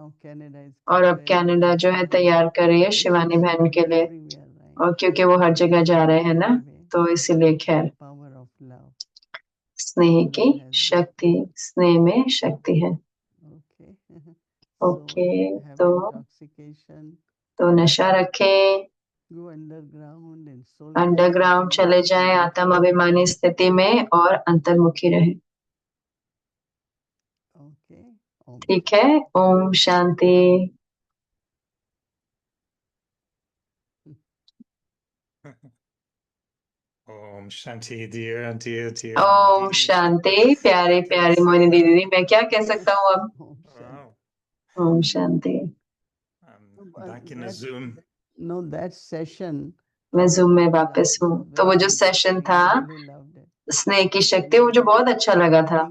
और अब कनाडा जो है तैयार कर रही है शिवानी बहन के लिए, और क्योंकि वो हर जगह जा रहे हैं ना, तो इसीलिए खैर स्नेह की शक्ति, स्नेह में शक्ति है। ओके, तो नशा रखे, अंडरग्राउंड चले जाएं आत्म अभिमानी स्थिति में और अंतर्मुखी रहे। ठीक है, ओम शांति। ओम शांति dear, dear ओम Moini. शांति प्यारी प्यारी मोहिनी दीदी, मैं क्या कह सकता हूँ अब। Wow. ओम शांति। Back in the Zoom. मैं जूम में वापस हूँ। तो वो जो सेशन था स्नेह की शक्ति, वो जो बहुत अच्छा लगा था,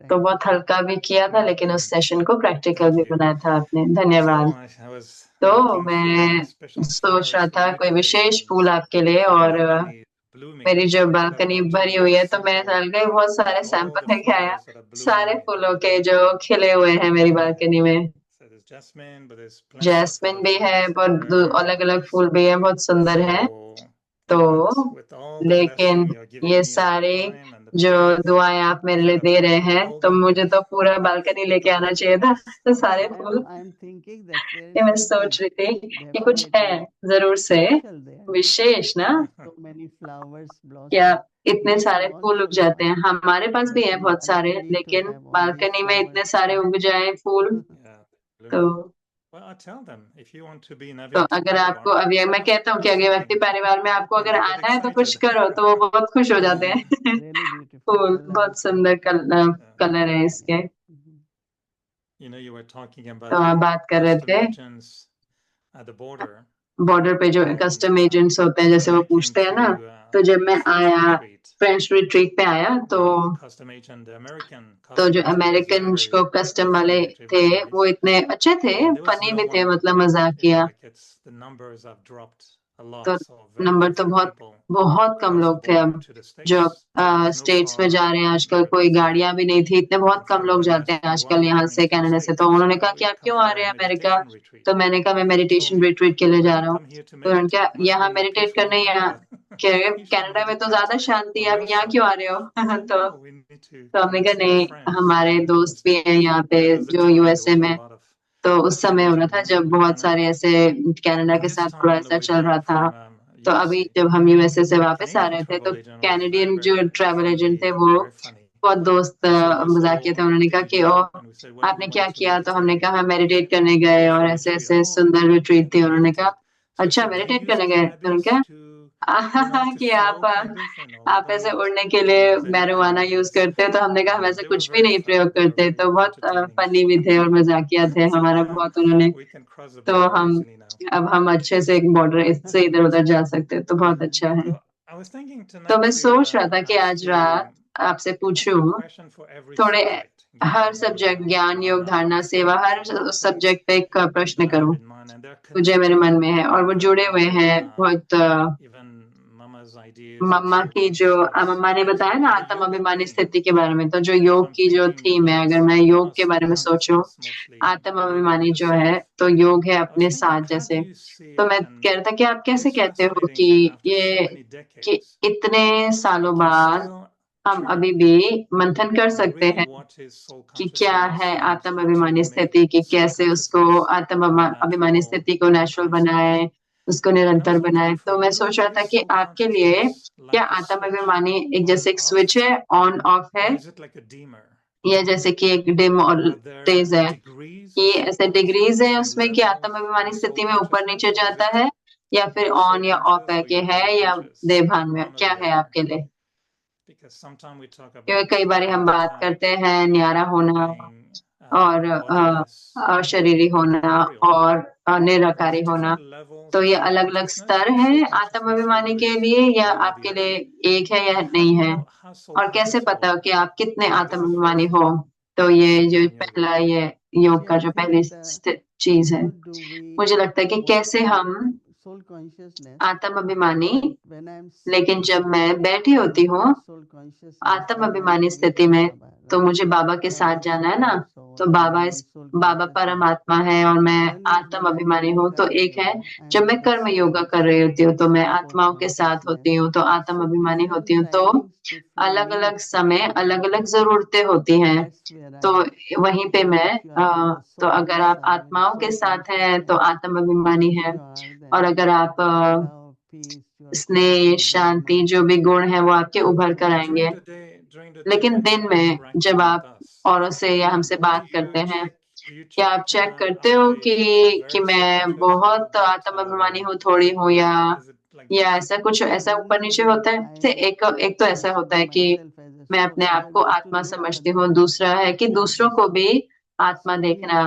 तो बहुत हल्का भी किया था, लेकिन उस सेशन को प्रैक्टिकल भी बनाया था आपने, धन्यवाद। तो मैं सोच रहा था कोई विशेष फूल आपके लिए, और मेरी जो बालकनी भरी हुई है, तो मैं चल गई बहुत सारे सैंपल लेके आया, सारे फूलों के जो खिले हुए हैं मेरी बालकनी में। जैस्मिन भी है, बहुत अलग अलग फूल भी है, बहुत सुंदर है। तो लेकिन ये सारे जो दुआएं आप मेरे लिए दे रहे हैं, तो मुझे तो पूरा बालकनी लेके आना चाहिए था, तो सारे फूल। ये मैं सोच रही थी कि कुछ है जरूर से विशेष ना, क्या इतने सारे फूल उग जाते हैं। हमारे पास भी है बहुत सारे, लेकिन बालकनी में इतने सारे उग जाए फूल, तो अगर आपको, अब ये मैं कहता हूँ कि अगर व्यक्ति परिवार में आपको अगर आना है तो कुछ करो, तो वो बहुत खुश हो जाते हैं। फूल बहुत सुंदर कलर है इसके। तो आप बात कर रहे थे बॉर्डर पे जो कस्टम एजेंट्स होते हैं, जैसे वो पूछते हैं ना, तो जब मैं आया फ्रेंच रिट्रीट पे आया, तो जो अमेरिकन जो कस्टम वाले थे वो इतने अच्छे थे, फनी भी थे, मतलब मजाकिया। तो नंबर तो बहुत बहुत कम लोग थे। अब जो स्टेट्स में जा रहे हैं आजकल, कोई गाड़ियां भी नहीं थी, इतने बहुत कम लोग जाते हैं आजकल यहाँ से कनाडा से। तो उन्होंने कहा कि आप क्यों आ रहे हैं अमेरिका, तो मैंने कहा मैं मेडिटेशन रिट्रीट के लिए जा रहा हूँ। तो उन्होंने कहा यहाँ मेडिटेट करने, यहाँ कनाडा में तो ज्यादा शांति है, अब यहाँ क्यों आ रहे हो। तो हमने कहा नहीं, हमारे दोस्त भी हैं यहाँ पे जो यूएसए में। तो उस समय हो रहा था जब बहुत सारे ऐसे कनाडा के साथ थोड़ा ऐसा चल रहा था। तो अभी जब हम यूएसए से वापस आ रहे थे, तो कैनेडियन जो ट्रैवल एजेंट थे वो बहुत दोस्त मजाकिया थे। उन्होंने कहा कि ओ आपने क्या किया, तो हमने कहा हम मेडिटेट करने गए और ऐसे ऐसे सुंदर रिट्रीट थी। उन्होंने कहा अच्छा मेडिटेट करने गए, उन्होंने कहा कि आप ऐसे उड़ने के लिए मैरिजुआना यूज करते हो। तो हमने कहा हम ऐसे कुछ भी नहीं प्रयोग करते। तो बहुत फनी भी थे और मजाकिया थे हमारा बहुत उन्होंने। तो हम अच्छे से एक बॉर्डर इससे इधर उधर जा सकते, तो बहुत अच्छा है। तो मैं सोच रहा था कि आज रात आपसे पूछूं थोड़े हर सब्जेक्ट, ज्ञान योग धारणा सेवा, हर सब्जेक्ट पे एक प्रश्न करूं, मुझे मेरे मन में है, और वो जुड़े हुए हैं बहुत मम्मा की जो मम्मा ने बताया ना आत्म अभिमानी स्थिति के बारे में। तो जो योग की जो थीम है, अगर मैं योग के बारे में सोचूं, आत्म अभिमानी जो है, तो योग है अपने साथ जैसे। तो मैं कह रहा था कि आप कैसे कहते हो कि ये कि इतने सालों बाद हम अभी भी मंथन कर सकते हैं कि क्या है आत्म अभिमानी स्थिति, कि कैसे उसको आत्म अभिमानी स्थिति को नेचुरल बनाए, उसको निरंतर बनाए। तो मैं सोच रहा था कि आपके लिए क्या आत्म अभिमानी एक जैसे एक स्विच है, ऑन ऑफ है, या जैसे कि एक डिम और तेज है, कि ऐसे डिग्रीज है उसमें कि आत्म अभिमानी स्थिति में ऊपर नीचे जाता है, या फिर ऑन या ऑफ है कि है या देभान में, क्या है आपके लिए? क्योंकि कई बार हम बात करते हैं न्यारा होना और अशरीरी होना और निराकारी होना, तो ये अलग अलग स्तर है आत्म अभिमानी के लिए, या आपके लिए एक है या नहीं है? और कैसे पता कि आप कितने आत्म अभिमानी हो? तो ये जो पहला ये योग का जो पहली चीज है, मुझे लगता है कि कैसे हम आत्म अभिमानी, लेकिन जब मैं बैठी होती हूँ आत्म अभिमानी स्थिति में, तो मुझे बाबा के साथ जाना है ना, तो बाबा परमात्मा है और मैं आत्म अभिमानी हूँ। तो एक है जब मैं कर्म योगा कर रही होती हूँ तो मैं आत्माओं के साथ होती हूँ, तो आत्म अभिमानी होती हूँ। तो अलग अलग समय अलग अलग जरूरतें होती हैं, तो वहीं पे मैं तो अगर आप आत्माओं के साथ हैं तो आत्म अभिमानी है, और अगर आप स्नेह शांति जो भी गुण है वो आपके उभर कर आएंगे। लेकिन दिन में जब आप औरों से या हमसे बात करते हैं, क्या आप चेक करते हो कि मैं बहुत आत्म अभिमानी हूँ, थोड़ी हूँ, या ऐसा कुछ ऐसा ऊपर नीचे होता है? एक तो ऐसा होता है कि मैं अपने आप को आत्मा समझती हूँ, दूसरा है कि दूसरों को भी आत्मा देखना।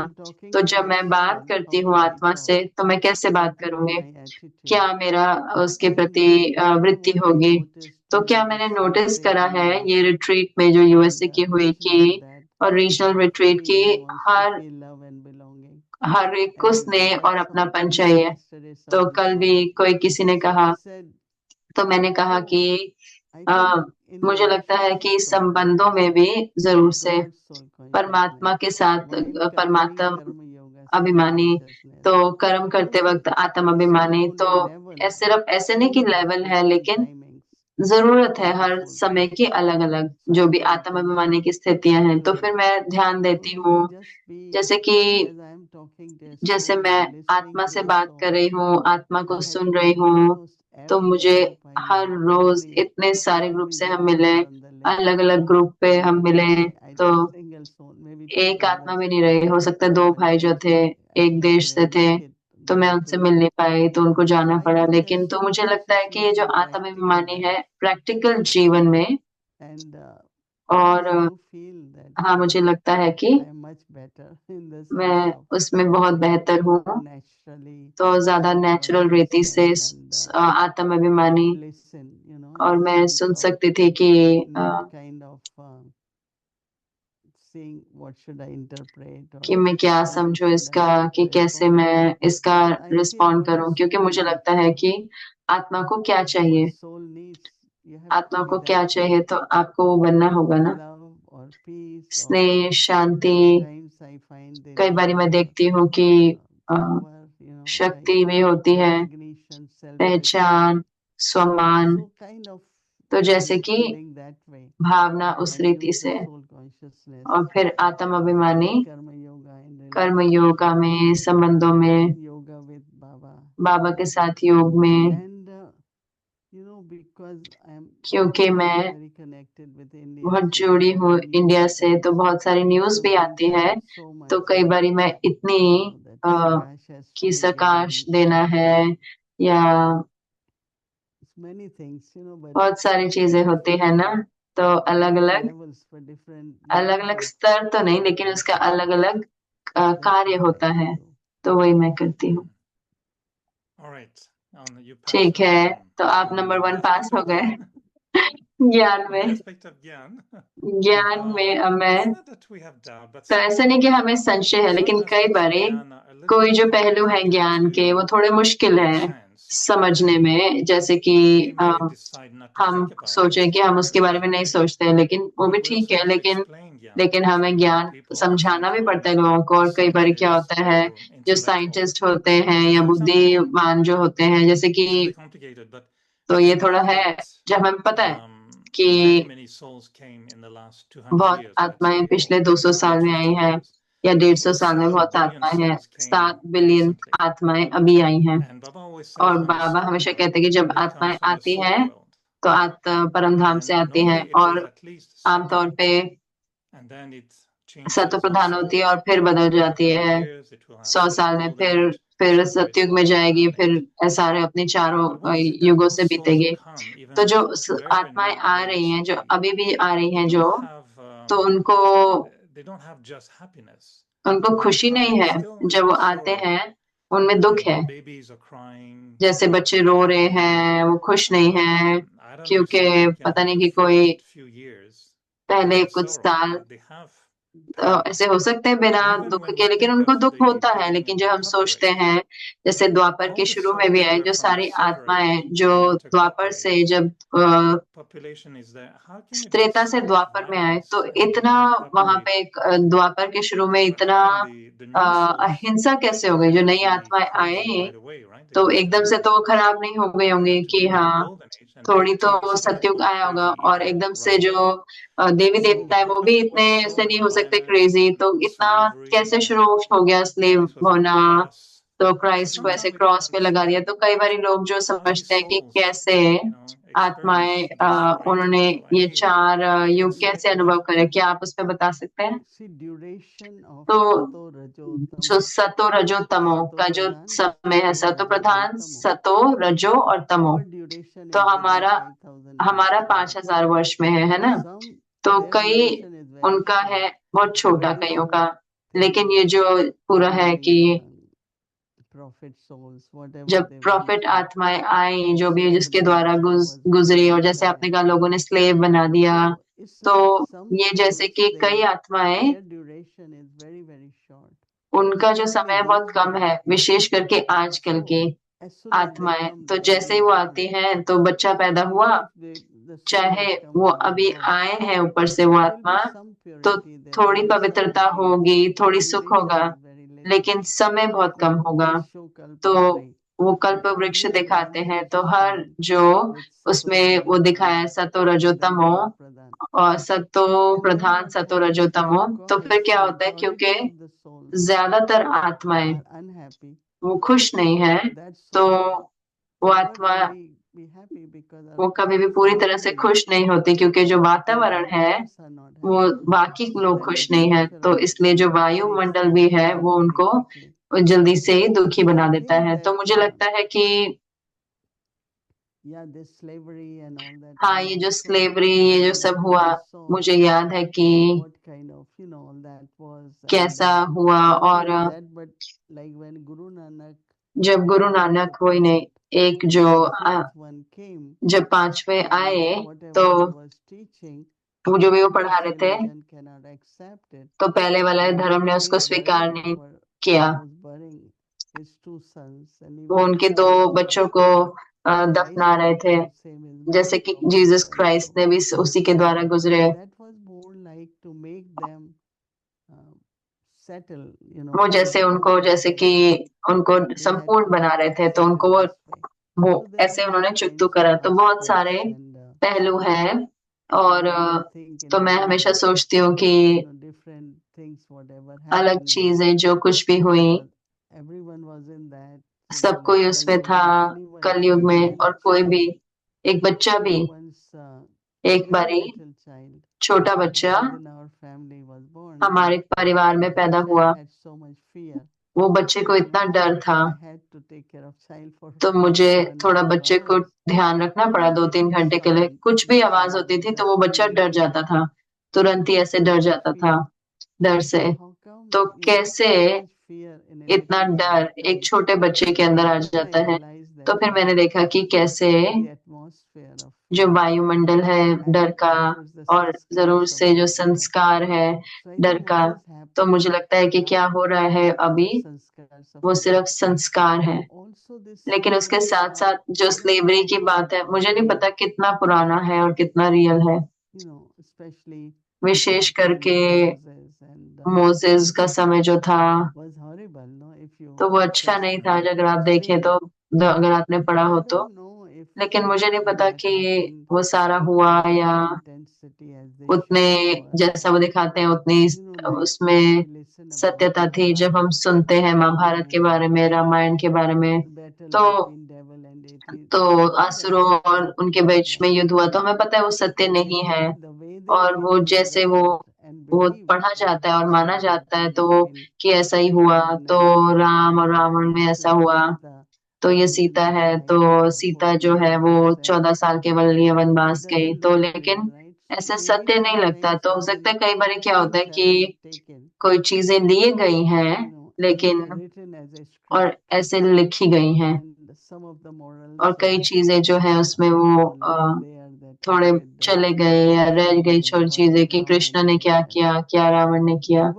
तो जब मैं बात करती हूँ आत्मा से तो मैं कैसे बात करूंगी? क्या मेरा उसके प्रति वृत्ति होगी? तो क्या मैंने नोटिस करा है ये रिट्रीट में जो यूएसए की हुई की और रीजनल रिट्रीट की, हर एक को स्नेह और अपनापन चाहिए। तो कल भी कोई किसी ने कहा, तो मैंने कहा कि मुझे लगता है कि संबंधों में भी जरूर से परमात्मा के साथ परमात्मा अभिमानी, तो कर्म करते वक्त आत्म अभिमानी, तो सिर्फ ऐसे नहीं कि लेवल है, लेकिन जरूरत है हर समय की अलग अलग जो भी आत्म अभिमानी की स्थितियां हैं। तो फिर मैं ध्यान देती हूँ, जैसे मैं आत्मा से बात कर रही हूँ, आत्मा को सुन रही हूँ, तो मुझे हर रोज इतने सारे ग्रुप से हम मिले, अलग अलग ग्रुप पे हम मिले, तो एक आत्मा भी नहीं रही, हो सकता है दो भाई जो थे एक देश से थे, तो मैं उनसे मिल नहीं पाई तो उनको जाना पड़ा। लेकिन तो मुझे लगता है कि ये जो आत्म अभिमानी है प्रैक्टिकल जीवन में, और हाँ मुझे लगता है कि मैं उसमें बहुत बेहतर हूँ, तो ज्यादा नेचुरल रीति से आत्म अभिमानी, और मैं सुन सकती थी कि मैं क्या समझूं इसका, कि कैसे मैं इसका रिस्पॉन्ड करूं, क्योंकि मुझे लगता है कि आत्मा को क्या चाहिए, आत्मा को क्या चाहिए, तो आपको वो बनना होगा ना, स्नेह शांति। कई बार मैं देखती हूँ कि शक्ति भी होती है, पहचान, सम्मान, तो जैसे कि भावना उस रीति से, और फिर आत्म अभिमानी कर्म योगा में, संबंधों में, बाबा के साथ योग में। क्योंकि मैं बहुत जुड़ी हूँ इंडिया से, तो बहुत सारी न्यूज भी आती है, तो कई बार मैं इतनी कि सकाश देना है या बहुत सारी चीजें होती है ना, तो अलग अलग स्तर तो नहीं, लेकिन उसका अलग अलग कार्य होता है, तो वही मैं करती हूँ। ठीक है, तो आप नंबर 1 पास हो गए ज्ञान में। ज्ञान में मैं, तो ऐसा नहीं कि हमें संशय है, लेकिन कई बार कोई जो पहलू है ज्ञान के वो थोड़े मुश्किल है समझने में, जैसे कि हम सोचें कि हम उसके बारे में नहीं सोचते, लेकिन वो भी ठीक है, लेकिन हमें ज्ञान समझाना भी पड़ता है लोगों को। और कई बार क्या होता है, जो साइंटिस्ट होते हैं या बुद्धिमान जो होते हैं, जैसे कि, तो ये थोड़ा है जब हमें पता है कि बहुत आत्माएं पिछले 200 साल में आई हैं या 150 साल में बहुत आत्माएं हैं, 7 बिलियन आत्माएं अभी आई हैं, और बाबा हमेशा कहते हैं कि जब आत्माएं आती हैं तो आत्मा परमधाम से आती हैं, और आमतौर पे सत्व प्रधान होती है और फिर बदल जाती है 100 साल में, फिर सतयुग में जाएगी, फिर ऐसा अपने चारों युगों से बीतेगी। तो जो आत्माएं आ रही हैं, जो अभी भी आ रही हैं, जो तो उनको खुशी नहीं है जब वो आते हैं, उनमें दुख है। जैसे बच्चे रो रहे हैं, वो खुश नहीं है क्योंकि पता नहीं कि कोई पहले कुछ साल ऐसे हो सकते हैं बिना दुख के, लेकिन उनको दुख होता है। लेकिन जो हम सोचते हैं, जैसे द्वापर के शुरू में भी आए, जो सारी आत्माएं जो द्वापर से जब त्रेता से द्वापर में आए, तो इतना वहां पे द्वापर के शुरू में इतना अहिंसा कैसे हो गई। जो नई आत्माएं आए तो एकदम से तो वो खराब नहीं हो गई होंगी कि हाँ थोड़ी तो सतयुग आया होगा, और एकदम से जो देवी देवता है वो भी इतने ऐसे नहीं हो सकते क्रेजी। तो इतना कैसे शुरू हो गया स्लेव होना, तो क्राइस्ट को ऐसे क्रॉस पे लगा दिया। तो कई बार लोग जो समझते हैं कि कैसे आत्माएं उन्होंने ये 4 युग कैसे अनुभव करे, क्या आप उस पर बता सकते हैं? तो जो सतो रजो तमो का जो समय है, सतो प्रधान, सतो रजो और तमो, तो हमारा 5000 वर्ष में है ना। तो कई उनका है बहुत छोटा कईयों का, लेकिन ये जो पूरा है कि जब प्रॉफिट आत्माएं आई, जो भी जिसके द्वारा गुजरी, और जैसे आपने कहा लोगों ने स्लेव बना दिया, तो ये जैसे कि कई आत्माएं, उनका जो समय बहुत कम है, विशेष करके आजकल की आत्माएं। तो जैसे ही वो आती हैं तो बच्चा पैदा हुआ, चाहे वो अभी आए हैं ऊपर से वो आत्मा, तो थोड़ी पवित्रता होगी, थोड़ी सुख होगा, लेकिन समय बहुत कम होगा। तो वो कल्प वृक्ष दिखाते हैं, तो हर जो उसमें वो दिखाया है सतो रजो तमो, और सतो प्रधान सतो रजो तमो, तो फिर क्या होता है, क्योंकि ज्यादातर आत्माएं वो खुश नहीं है, तो वो आत्मा वो कभी भी पूरी तरह से खुश नहीं होती, क्योंकि जो वातावरण है वो बाकी लोग खुश नहीं है। तो इसलिए जो वायुमंडल भी है वो उनको जल्दी से ही दुखी बना देता है। तो मुझे लगता है कि हाँ, ये जो स्लेवरी, ये जो सब हुआ, मुझे याद है कि कैसा हुआ। और जब गुरु नानक हुई ने एक जो जब 5वें आए, तो वो जो भी वो पढ़ा रहे थे, तो पहले वाला धर्म ने उसको स्वीकार नहीं किया। वो उनके 2 बच्चों को दफना रहे थे, जैसे कि जीसस क्राइस्ट ने भी उसी के द्वारा गुजरे। वो जैसे उनको, जैसे कि उनको संपूर्ण बना रहे थे, तो उनको वो ऐसे उन्होंने चुकतू करा। तो बहुत सारे पहलू हैं, और तो मैं हमेशा सोचती हूँ कि अलग चीजें जो कुछ भी हुई, सब कोई उसमें था कलयुग में, और कोई भी एक बच्चा भी, एक बारी छोटा बच्चा हमारे परिवार में पैदा हुआ। वो बच्चे को इतना डर था, तो मुझे थोड़ा बच्चे को ध्यान रखना पड़ा 2-3 घंटे के लिए। कुछ भी आवाज होती थी तो वो बच्चा डर जाता था, तुरंत ही ऐसे डर जाता था डर से। तो कैसे इतना डर एक छोटे बच्चे के अंदर आ जाता है। तो फिर मैंने देखा कि कैसे जो वायुमंडल है डर का, और जरूर से जो संस्कार है डर का, तो मुझे लगता है कि क्या हो रहा है अभी, वो सिर्फ संस्कार है। लेकिन उसके साथ साथ जो स्लेवरी की बात है, मुझे नहीं पता कितना पुराना है और कितना रियल है। विशेष करके मोसेस का समय जो था, तो वो अच्छा नहीं था अगर आप देखें तो, अगर आपने पढ़ा हो तो। लेकिन मुझे नहीं पता कि वो सारा हुआ या उतने जैसा वो दिखाते हैं उतनी उसमें सत्यता थी। जब हम सुनते हैं महाभारत के बारे में, रामायण के बारे में, तो तो असुरों और उनके बीच में युद्ध हुआ, तो हमें पता है वो सत्य नहीं है। और वो जैसे वो पढ़ा जाता है और माना जाता है तो वो कि ऐसा ही हुआ, तो राम और रावण में ऐसा हुआ, तो ये सीता है, तो सीता जो है वो 14 साल केवल ये वनवास गई, तो लेकिन ऐसा सत्य नहीं लगता। तो हो सकता है कई बार क्या होता है कि कोई चीजें लिए गई हैं लेकिन और ऐसे लिखी गई हैं, और कई चीजें जो है उसमें वो थोड़े चले गए या रह गई छोटी चीजें कि कृष्ण ने क्या किया, क्या रावण ने किया,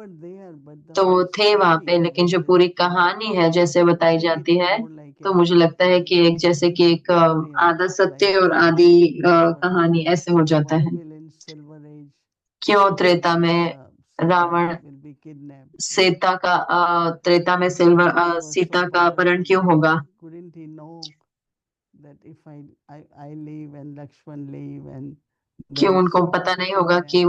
तो वो थे वहां पे। लेकिन जो पूरी कहानी है जैसे बताई जाती है, तो मुझे लगता है कि एक जैसे कि एक आधा सत्य और आधी कहानी ऐसे हो जाता है। क्यों त्रेता में रावण त्रेता में सीता का अपहरण क्यों होगा? क्यों उनको पता नहीं होगा कि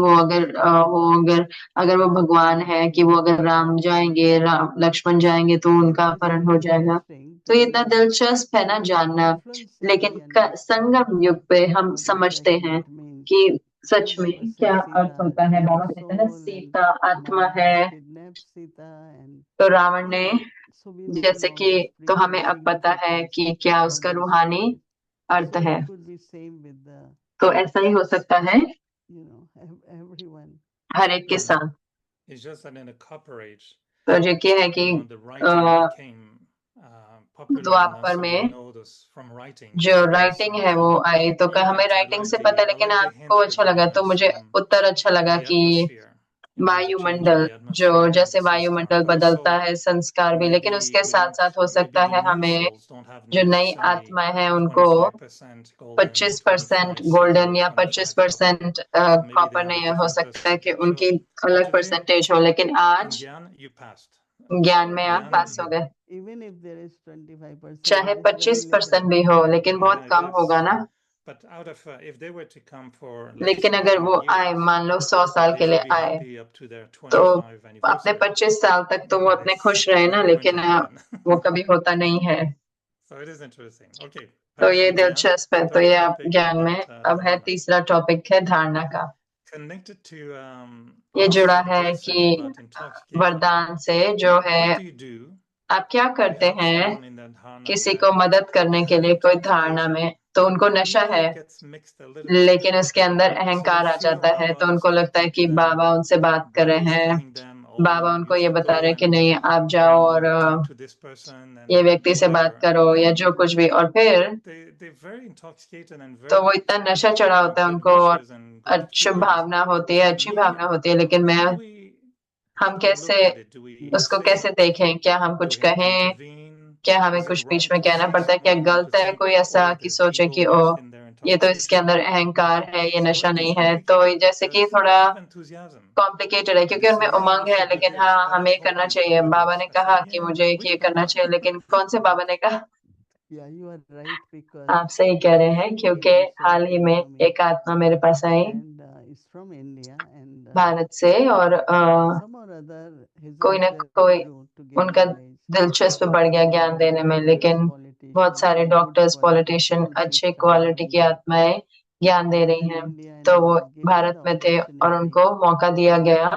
अगर वो भगवान है, कि वो अगर राम जाएंगे, लक्ष्मण जाएंगे तो उनका अपहरण हो जाएगा। तो ये इतना दिलचस्प है ना जानना। लेकिन संगम युग पे हम समझते हैं कि सच में क्या अर्थ होता है। बाबा कहते हैं ना, सीता आत्मा है। तो रावण ने जैसे कि, तो हमें अब पता है कि क्या उसका रूहानी अर्थ है। तो ऐसा ही हो सकता है हर एक के साथ। It's just that in the Copper Age, तो जो क्या है कि when the writing became popular enough, Dwapar so we में know this from writing. जो राइटिंग है वो आई, तो हमें राइटिंग से पता है, लेकिन आपको अच्छा लगा तो मुझे उत्तर अच्छा लगा कि वायुमंडल, जो जैसे वायुमंडल बदलता है, संस्कार भी, लेकिन उसके साथ साथ हो सकता है हमें जो नई आत्माएं हैं उनको 25% गोल्डन या 25% कॉपर नहीं हो सकता है कि उनकी अलग परसेंटेज हो। लेकिन आज ज्ञान में आप पास हो गए, चाहे 25% भी हो, लेकिन बहुत कम होगा ना। लेकिन अगर वो आए, मान लो 100 साल के लिए आए, तो अपने 25 साल तक तो वो अपने खुश रहे ना, लेकिन वो कभी होता नहीं है। तो ये दिलचस्प है। तो ये आप ज्ञान में अब है। तीसरा टॉपिक है धारणा का। ये जुड़ा है कि वरदान से जो है, आप क्या करते हैं किसी को मदद करने के लिए कोई धारणा में, तो उनको नशा है, लेकिन उसके अंदर अहंकार आ जाता है, तो उनको लगता है कि बाबा उनसे बात कर रहे हैं, बाबा उनको ये बता रहे हैं कि नहीं आप जाओ और ये व्यक्ति से बात करो या जो कुछ भी, और फिर तो वो इतना नशा चढ़ा होता है उनको, और शुभ भावना होती है, अच्छी भावना होती है, लेकिन हम कैसे उसको कैसे देखें? क्या हम कुछ कहें? क्या हमें कुछ बीच में कहना पड़ता है? क्या गलत है कोई ऐसा कि सोचे कि ओ ये तो इसके अंदर अहंकार है, ये नशा नहीं है? तो जैसे कि थोड़ा कॉम्प्लिकेटेड है, क्योंकि उनमें उमंग है, लेकिन हाँ हमें ये करना चाहिए। बाबा ने कहा कि मुझे ये करना चाहिए, लेकिन कौन से बाबा ने कहा? आप सही कह रहे हैं, क्योंकि हाल ही में एक आत्मा मेरे पास आई भारत से, और कोई ना कोई उनका दिलचस्प बढ़ गया ज्ञान देने में, लेकिन बहुत सारे डॉक्टर्स, पॉलिटिशियन, अच्छे क्वालिटी की आत्माएं ज्ञान दे रही हैं। तो वो भारत में थे और उनको मौका दिया गया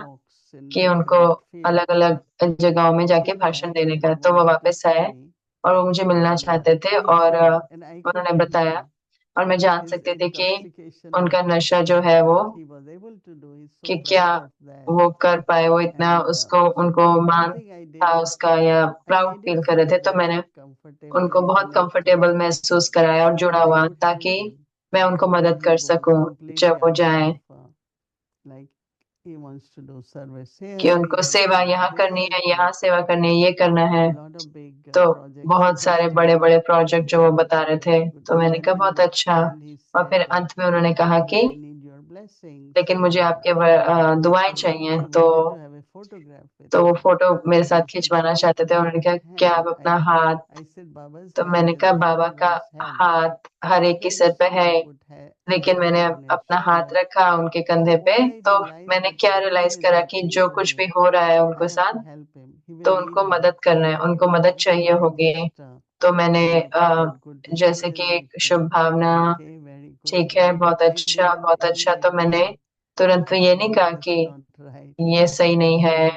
कि उनको अलग अलग जगहों में जाके भाषण देने का। तो वो वापस आए और वो मुझे मिलना चाहते थे, और उन्होंने बताया, और मैं जान सकती थी कि उनका नशा जो है वो, कि क्या वो कर पाए, वो इतना उसको उनको मान था उसका, या प्राउड फील कर रहे थे। तो मैंने उनको बहुत कंफर्टेबल महसूस कराया और जुड़ा हुआ, ताकि मैं उनको मदद कर सकूं जब वो जाएं, कि उनको सेवा यहाँ करनी है, यहाँ सेवा करनी है, ये करना है। तो बहुत सारे बड़े बड़े प्रोजेक्ट जो वो बता रहे थे, तो मैंने कहा बहुत अच्छा। और फिर अंत में उन्होंने कहा कि लेकिन मुझे आपके दुआएं चाहिए। तो वो फोटो मेरे साथ खिंचवाना चाहते थे। उन्होंने कहा क्या आप अपना हाथ, तो मैंने कहा बाबा का हाथ हर एक के सिर पे है, लेकिन मैंने अपना हाथ रखा उनके कंधे पे, तो मैंने क्या रियलाइज करा कि जो कुछ भी हो रहा है उनके साथ, तो उनको मदद करना है, उनको मदद चाहिए होगी। तो मैंने जैसे कि एक शुभ भावना, ठीक है, बहुत अच्छा, तो मैंने तुरंत ये नहीं कहा कि ये सही नहीं है,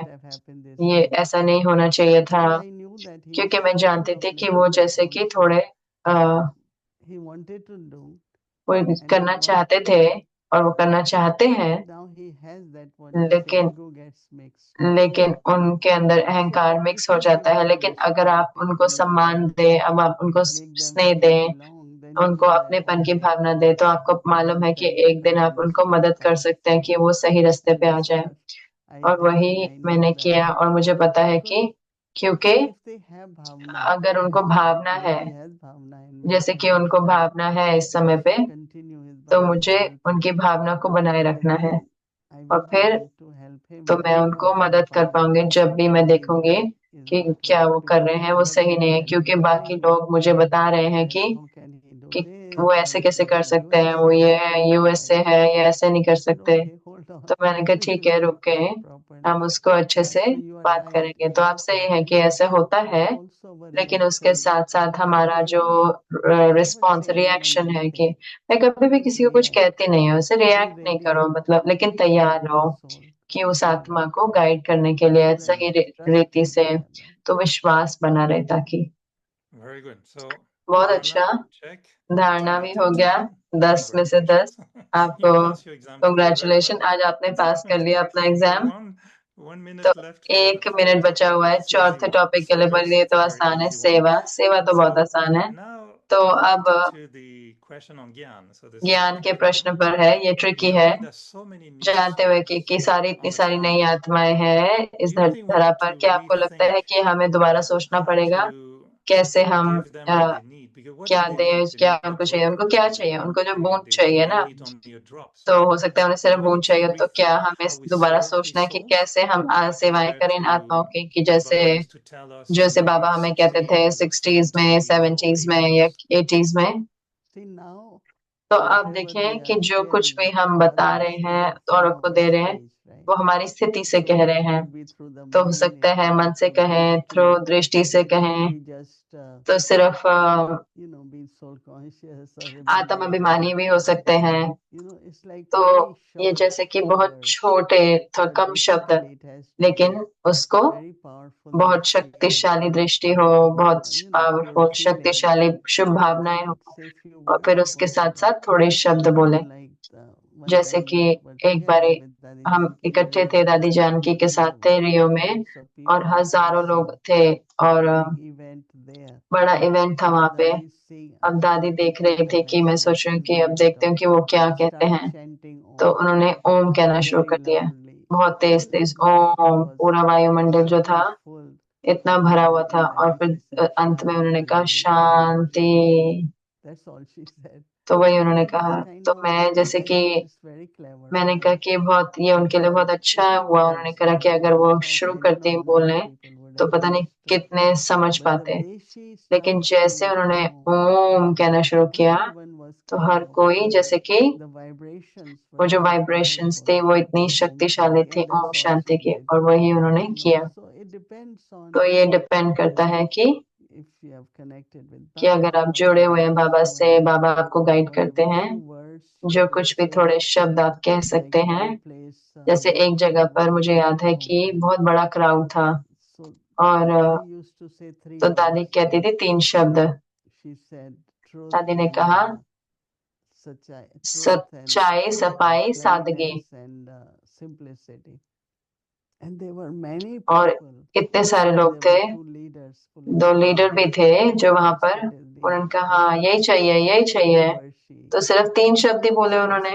ये ऐसा नहीं होना चाहिए था, क्योंकि मैं जानती थी कि वो जैसे कि थोड़े वो करना चाहते थे और वो करना चाहते हैं, लेकिन लेकिन उनके अंदर अहंकार मिक्स हो जाता है। लेकिन अगर आप उनको सम्मान दें, अब आप उनको स्नेह दें, उनको अपनेपन की भावना दें, तो आपको मालूम है कि एक दिन आप उनको मदद कर सकते हैं कि वो सही रास्ते पे आ जाए। और वही मैंने किया, और मुझे पता है कि क्योंकि अगर उनको भावना है, जैसे कि उनको भावना है इस समय पे, तो मुझे उनकी भावना को बनाए रखना है, और फिर तो मैं उनको मदद कर पाऊंगी जब भी मैं देखूंगी कि क्या वो कर रहे हैं वो सही नहीं है, क्योंकि बाकी लोग मुझे बता रहे हैं कि वो ऐसे कैसे कर सकते हैं, वो ये है, यूएस से है, ये ऐसे नहीं कर सकते। तो मैंने कहा ठीक है, रुके, हम उसको अच्छे से बात करेंगे। तो आप सही है कि ऐसे होता है, लेकिन उसके साथ साथ हमारा जो रिस्पॉन्स, रिएक्शन है, कि मैं कभी भी किसी को कुछ कहती नहीं हूँ, उसे रिएक्ट नहीं करो, मतलब, लेकिन तैयार रहो कि उस आत्मा को गाइड करने के लिए सही रीति से, तो विश्वास बना रहे, ताकि Very good. So बहुत Dharna, अच्छा। check. धारणा भी हो 10 गया, 10 में से 10। Congratulations. आपको You passed your exam today. Very congratulation, well. आज आपने पास कर लिया अपना So एग्जाम। one तो minute left for the 1 minute fourth बचा topic. हुआ है Let's say चौथे zero. टॉपिक के लिए, पर Service, ये it's तो a very आसान है। easy one. सेवा, सेवा तो बहुत So आसान है। now तो अब related to the question on Gyan. So this is ज्ञान के tricky प्रश्न one. पर है, ये ट्रिकी है, Knowing there's so many new जानते हुए souls कि सारी इतनी on this सारी नई planet, आत्माएं हैं इस do you think we धरा need पर, to क्या आपको लगता rethink है कि हमें दोबारा सोचना how पड़ेगा to कैसे हम give them what they need? Because what do क्या they दें, need? They क्या need a उनको चाहिए, drop. उनको क्या They चाहिए, want उनको जो बूंद चाहिए ना, they need only a drop. तो So हो सकता है उन्हें सिर्फ do we बूंद need to चाहिए। तो क्या rethink हमें how we दोबारा serve सोचना these है कि souls कैसे हम सेवाएं compared करें इन to आत्माओं की, कि what जैसे Baba used to tell us जैसे in the बाबा हमें कहते थे 60s or 60s में, 70s or 70s में या 80s? 80s में। तो आप देखें कि जो कुछ भी हम बता रहे हैं तो औरों को दे रहे हैं, वो हमारी स्थिति से कह रहे हैं। तो हो सकता है मन से कहें, थ्रू दृष्टि से कहें, तो सिर्फ आत्म अभिमानी भी हो सकते हैं। तो ये जैसे कि बहुत छोटे, थोड़ा कम शब्द, लेकिन उसको बहुत शक्तिशाली दृष्टि हो, बहुत पावरफुल शक्तिशाली शुभ भावनाएं हो, और फिर उसके साथ साथ थोड़े शब्द बोले। जैसे कि एक बार हम इकट्ठे थे, दादी जानकी के साथ थे रियो में, और हजारों लोग थे, और बड़ा इवेंट था वहां पे। अब दादी देख रही थी कि मैं सोच रही हूँ कि अब देखते हूँ कि वो क्या कहते हैं। तो उन्होंने ओम कहना शुरू कर दिया, बहुत तेज तेज ओम। पूरा वायुमंडल जो था इतना भरा हुआ था, और फिर अंत में उन्होंने कहा शांति। तो वही उन्होंने कहा। तो मैं जैसे कि मैंने कहा कि बहुत, ये उनके लिए बहुत अच्छा हुआ, उन्होंने कहा कि अगर वो शुरू करते ही बोलने तो पता नहीं कितने समझ पाते। लेकिन जैसे उन्होंने ओम कहना शुरू किया, तो हर कोई, जैसे कि वो जो वाइब्रेशंस थे वो इतनी शक्तिशाली थी ओम शांति की, और वही उन्होंने किया। तो ये डिपेंड करता है कि अगर आप जुड़े हुए हैं बाबा से, बाबा आपको गाइड करते हैं, जो कुछ भी थोड़े शब्द आप कह सकते हैं। जैसे एक जगह पर मुझे याद है कि बहुत बड़ा क्राउड था, और तो दादी कहती थी 3 शब्द। दादी ने कहा सच्चाई, सफाई, सादगी। और इतने सारे लोग थे, 2 लीडर भी थे जो वहां पर, उन्होंने कहा हाँ यही चाहिए, यही चाहिए। तो सिर्फ 3 शब्द ही बोले उन्होंने।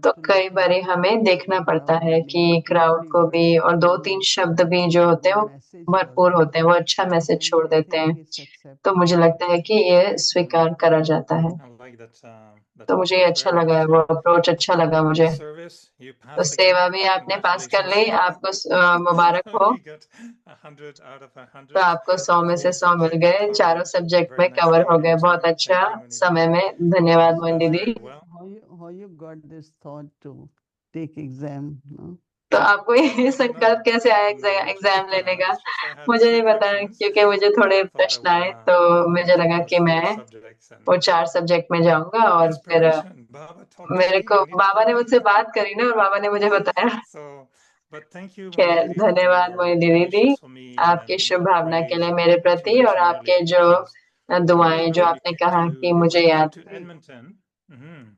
तो कई बार हमें देखना पड़ता है कि क्राउड को भी, और 2-3 शब्द भी जो होते हैं वो भरपूर होते हैं, वो अच्छा मैसेज छोड़ देते हैं। तो मुझे लगता है कि ये स्वीकार करा जाता है। I like that तो मुझे ये approach अच्छा very लगा, much. वो अप्रोच अच्छा लगा मुझे। Service, you तो passed सेवा again. भी आपने पास कर ली, Congratulations. आपको मुबारक हो। You got 100 out of तो 100. आपको 100 में से 4 100 मिल subjects गए, चारों covered सब्जेक्ट very में कवर nicely हो and गए, on बहुत time. अच्छा Thank you, Moni समय Didi. में। धन्यवाद That's मोहन दीदी। very well. how you got this thought to take exam, no? तो आपको ये संकल्प कैसे आया एग्जाम लेने का? मुझे नहीं पता, क्योंकि मुझे थोड़े प्रश्न आए तो मुझे लगा कि मैं वो 4 सब्जेक्ट में जाऊंगा, और फिर मेरे को बाबा ने मुझसे बात करी ना, और बाबा ने मुझे बताया। खैर, धन्यवाद मोहिनी दीदी, आपकी शुभ भावना के लिए मेरे प्रति, और आपके जो दुआएं जो आपने कहा कि मुझे याद।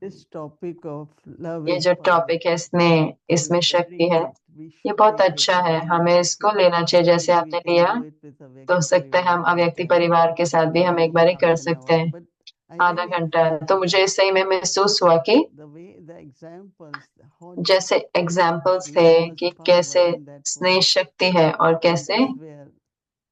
This topic of love ये is जो power. टॉपिक है स्नेह, इसमें Very शक्ति है, good. We ये should बहुत take it अच्छा है, easily. हमें इसको लेना चाहिए जैसे We आपने can लिया। do it with a तो हो व्यक्ति सकता है हम परिवार अव्यक्ति sometime. परिवार के साथ भी हम एक बार कर Half an सकते hour. हैं, But I आधा really घंटा। तो मुझे सही में महसूस हुआ कि the way the examples, how जैसे एग्जाम्पल्स थे love was कि power कैसे in that स्नेह poem. शक्ति है, और कैसे, That's where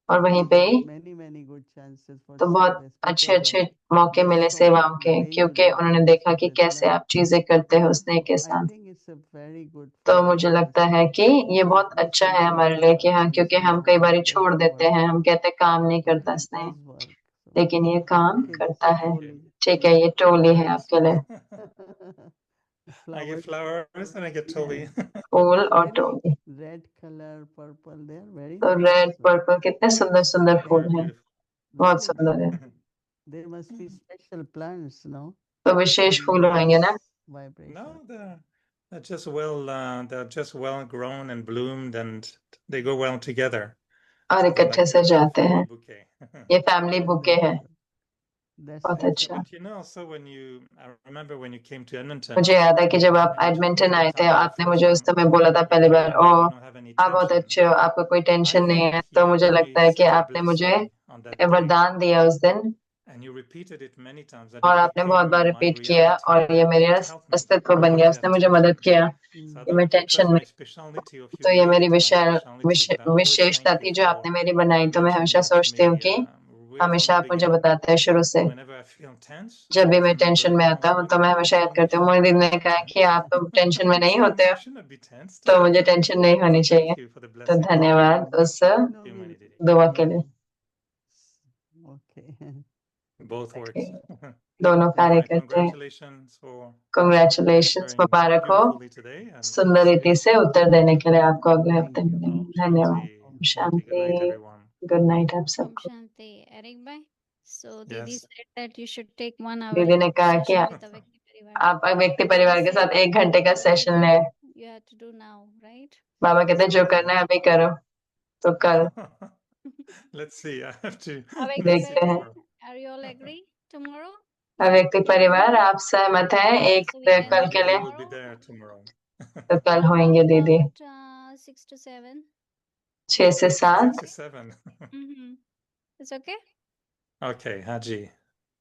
और वहीं we पे got he many good chances for तो बहुत service अच्छे because of अच्छे मौके they मिले saw सेवाओं के, the way you क्योंकि do उन्होंने things देखा कि with कैसे love. आप चीजें करते हो स्नेह के I साथ। think it's a very good तो for मुझे all of लगता us. है कि ये बहुत We अच्छा should है do हमारे this लिए कि हाँ, क्योंकि हम कई बार it छोड़ doesn't देते work. हैं, हम कहते हैं काम नहीं But करता it स्नेह, does work. So, लेकिन ये काम okay, करता this is है। Toli. ठीक है, ये टोली है आपके लिए, I get Flowers. flowers and I get Toby. फूल और Very Toli. red color, purple. They are very तो nice. रेड पर्पल कितने सुंदर सुंदर Very फूल हैं, beautiful. बहुत Very सुंदर है। There must be special plants, no? तो विशेष And फूल होंगे ना? vibration. No, they're just well grown and bloomed, and they go well together. और So they're इकट्ठे like से a जाते family हैं, bouquet. ये फैमिली बुके है, That's बहुत nice. अच्छा। But also I remember when you came to Edmonton, मुझे याद है कि जब आप and you told me Edmonton at आए the थे, time, the आपने first मुझे उस time, समय बोला था पहली बार, you O don't have any आप बहुत tension. अच्छे हो, आपको कोई I टेंशन नहीं think है। तो you मुझे gave me लगता है कि such a आपने मुझे blessing on that day, वरदान दिया उस दिन, and you repeated it many times, that और it आपने बहुत बार became my रिपीट किया, reality. और ये मेरा It helped me अस्तित्व बन not गया, to उसने have मुझे tension. मदद किया So I कि मैं think it टेंशन was में। my speciality of तो ये मेरी humility, my speciality that I always विशेषता thank थी you जो for आपने मेरी बनाई। तो मैं हमेशा mentioning it to सोचती हूँ me कि way from हमेशा the आप मुझे beginning. बताते हैं शुरू से, Whenever I feel tense, I जब भी always मैं टेंशन remember, में oh, आता हूँ तो मैं Moini हमेशा याद told me करती हूँ, to मोहिनी दीदी not ने be कहा कि tense. आप तो टेंशन में नहीं So होते I हो, shouldn't be tense. तो मुझे टेंशन नहीं होनी So चाहिए। thank you for the तो blessing. धन्यवाद उस No, Moini Didi. दुआ के लिए। Okay. Both works. दोनों All कार्य right, करते हैं। congratulations for कंग्रेचुलेशंस, answering मुबारक हो beautifully today, and सुंदर रीति से उत्तर देने के लिए। आपको अगले Thank हफ्ते you. मिलेंगे। Om धन्यवाद। Shanti. शांति। Good night, everyone. Good night आप Om सबको। Shanti. Eric bhai. So Didi Yes. said that you should take 1 hour दीदी ने कहा कि session with Avyakti Parivar. आप व्यक्ति परिवार के साथ 1 घंटे का सेशन ले। You have to do now, right? बाबा कहते हैं जो करना है अभी करो, तो कर। Let's see. I have to. Avyakti Let's see देखते हैं। tomorrow. Are you all agree tomorrow? व्यक्ति परिवार आप सहमत हैं एक So we can कल do के लिए? We will be tomorrow? there tomorrow. तो कल होंगे दीदी, About 6 to 7. 6 से 7। 6 to 7. It's okay? Okay, Haji.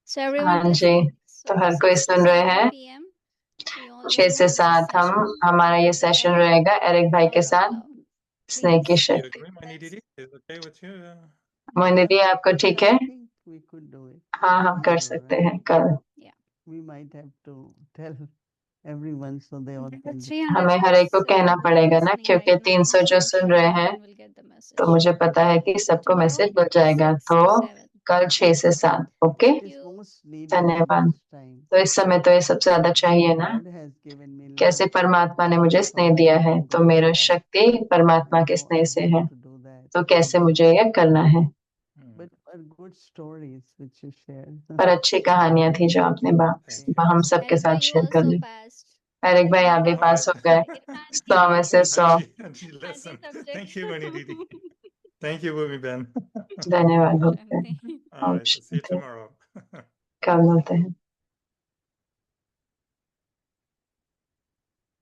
So everyone हाँ जी, listening? तो So हर कोई 6 to सुन रहे 7 हैं। PM, we all 6 will से have this 7 session हमारा ये with सेशन Eric रहेगा एरिक भाई के on साथ, love. स्नेह की Please. You शक्ति। agree, Moini Didi? Is it okay with you? Mohini दी आपको ठीक है? I think we could do it. हाँ, हम कर Tomorrow, सकते right? हैं कल। We might have to tell everyone so they all The can. 300 हमें हर एक को plus कहना who are पड़ेगा ना, listening क्योंकि right now, 300 जो so I'm सुन sure रहे हैं, everyone will get the message. तो मुझे पता है कि So सबको tomorrow, मैसेज मिल जाएगा। 6 तो to 7. कल 6 से 7, okay? It is most needed at धन्यवाद। this time. तो इस समय तो ये सबसे ज्यादा चाहिए ना, God has given me कैसे love. परमात्मा ने मुझे स्नेह दिया है, तो मेरा शक्ति परमात्मा के स्नेह से है, To do that. तो कैसे मुझे यह करना है। But for good stories which you shared. पर अच्छी कहानियां थी जो आपने हम सबके Eric साथ bhai, you शेयर कर also ली। passed. एरिक भाई आप भी All पास right. हो गए, Irfan 100 में से 100। Haji lesson. Thank you, Moini Didi. Thank you, Bhumi Ben. धन्यवाद। Shanti. All right. So see you tomorrow. कल मिलते हैं।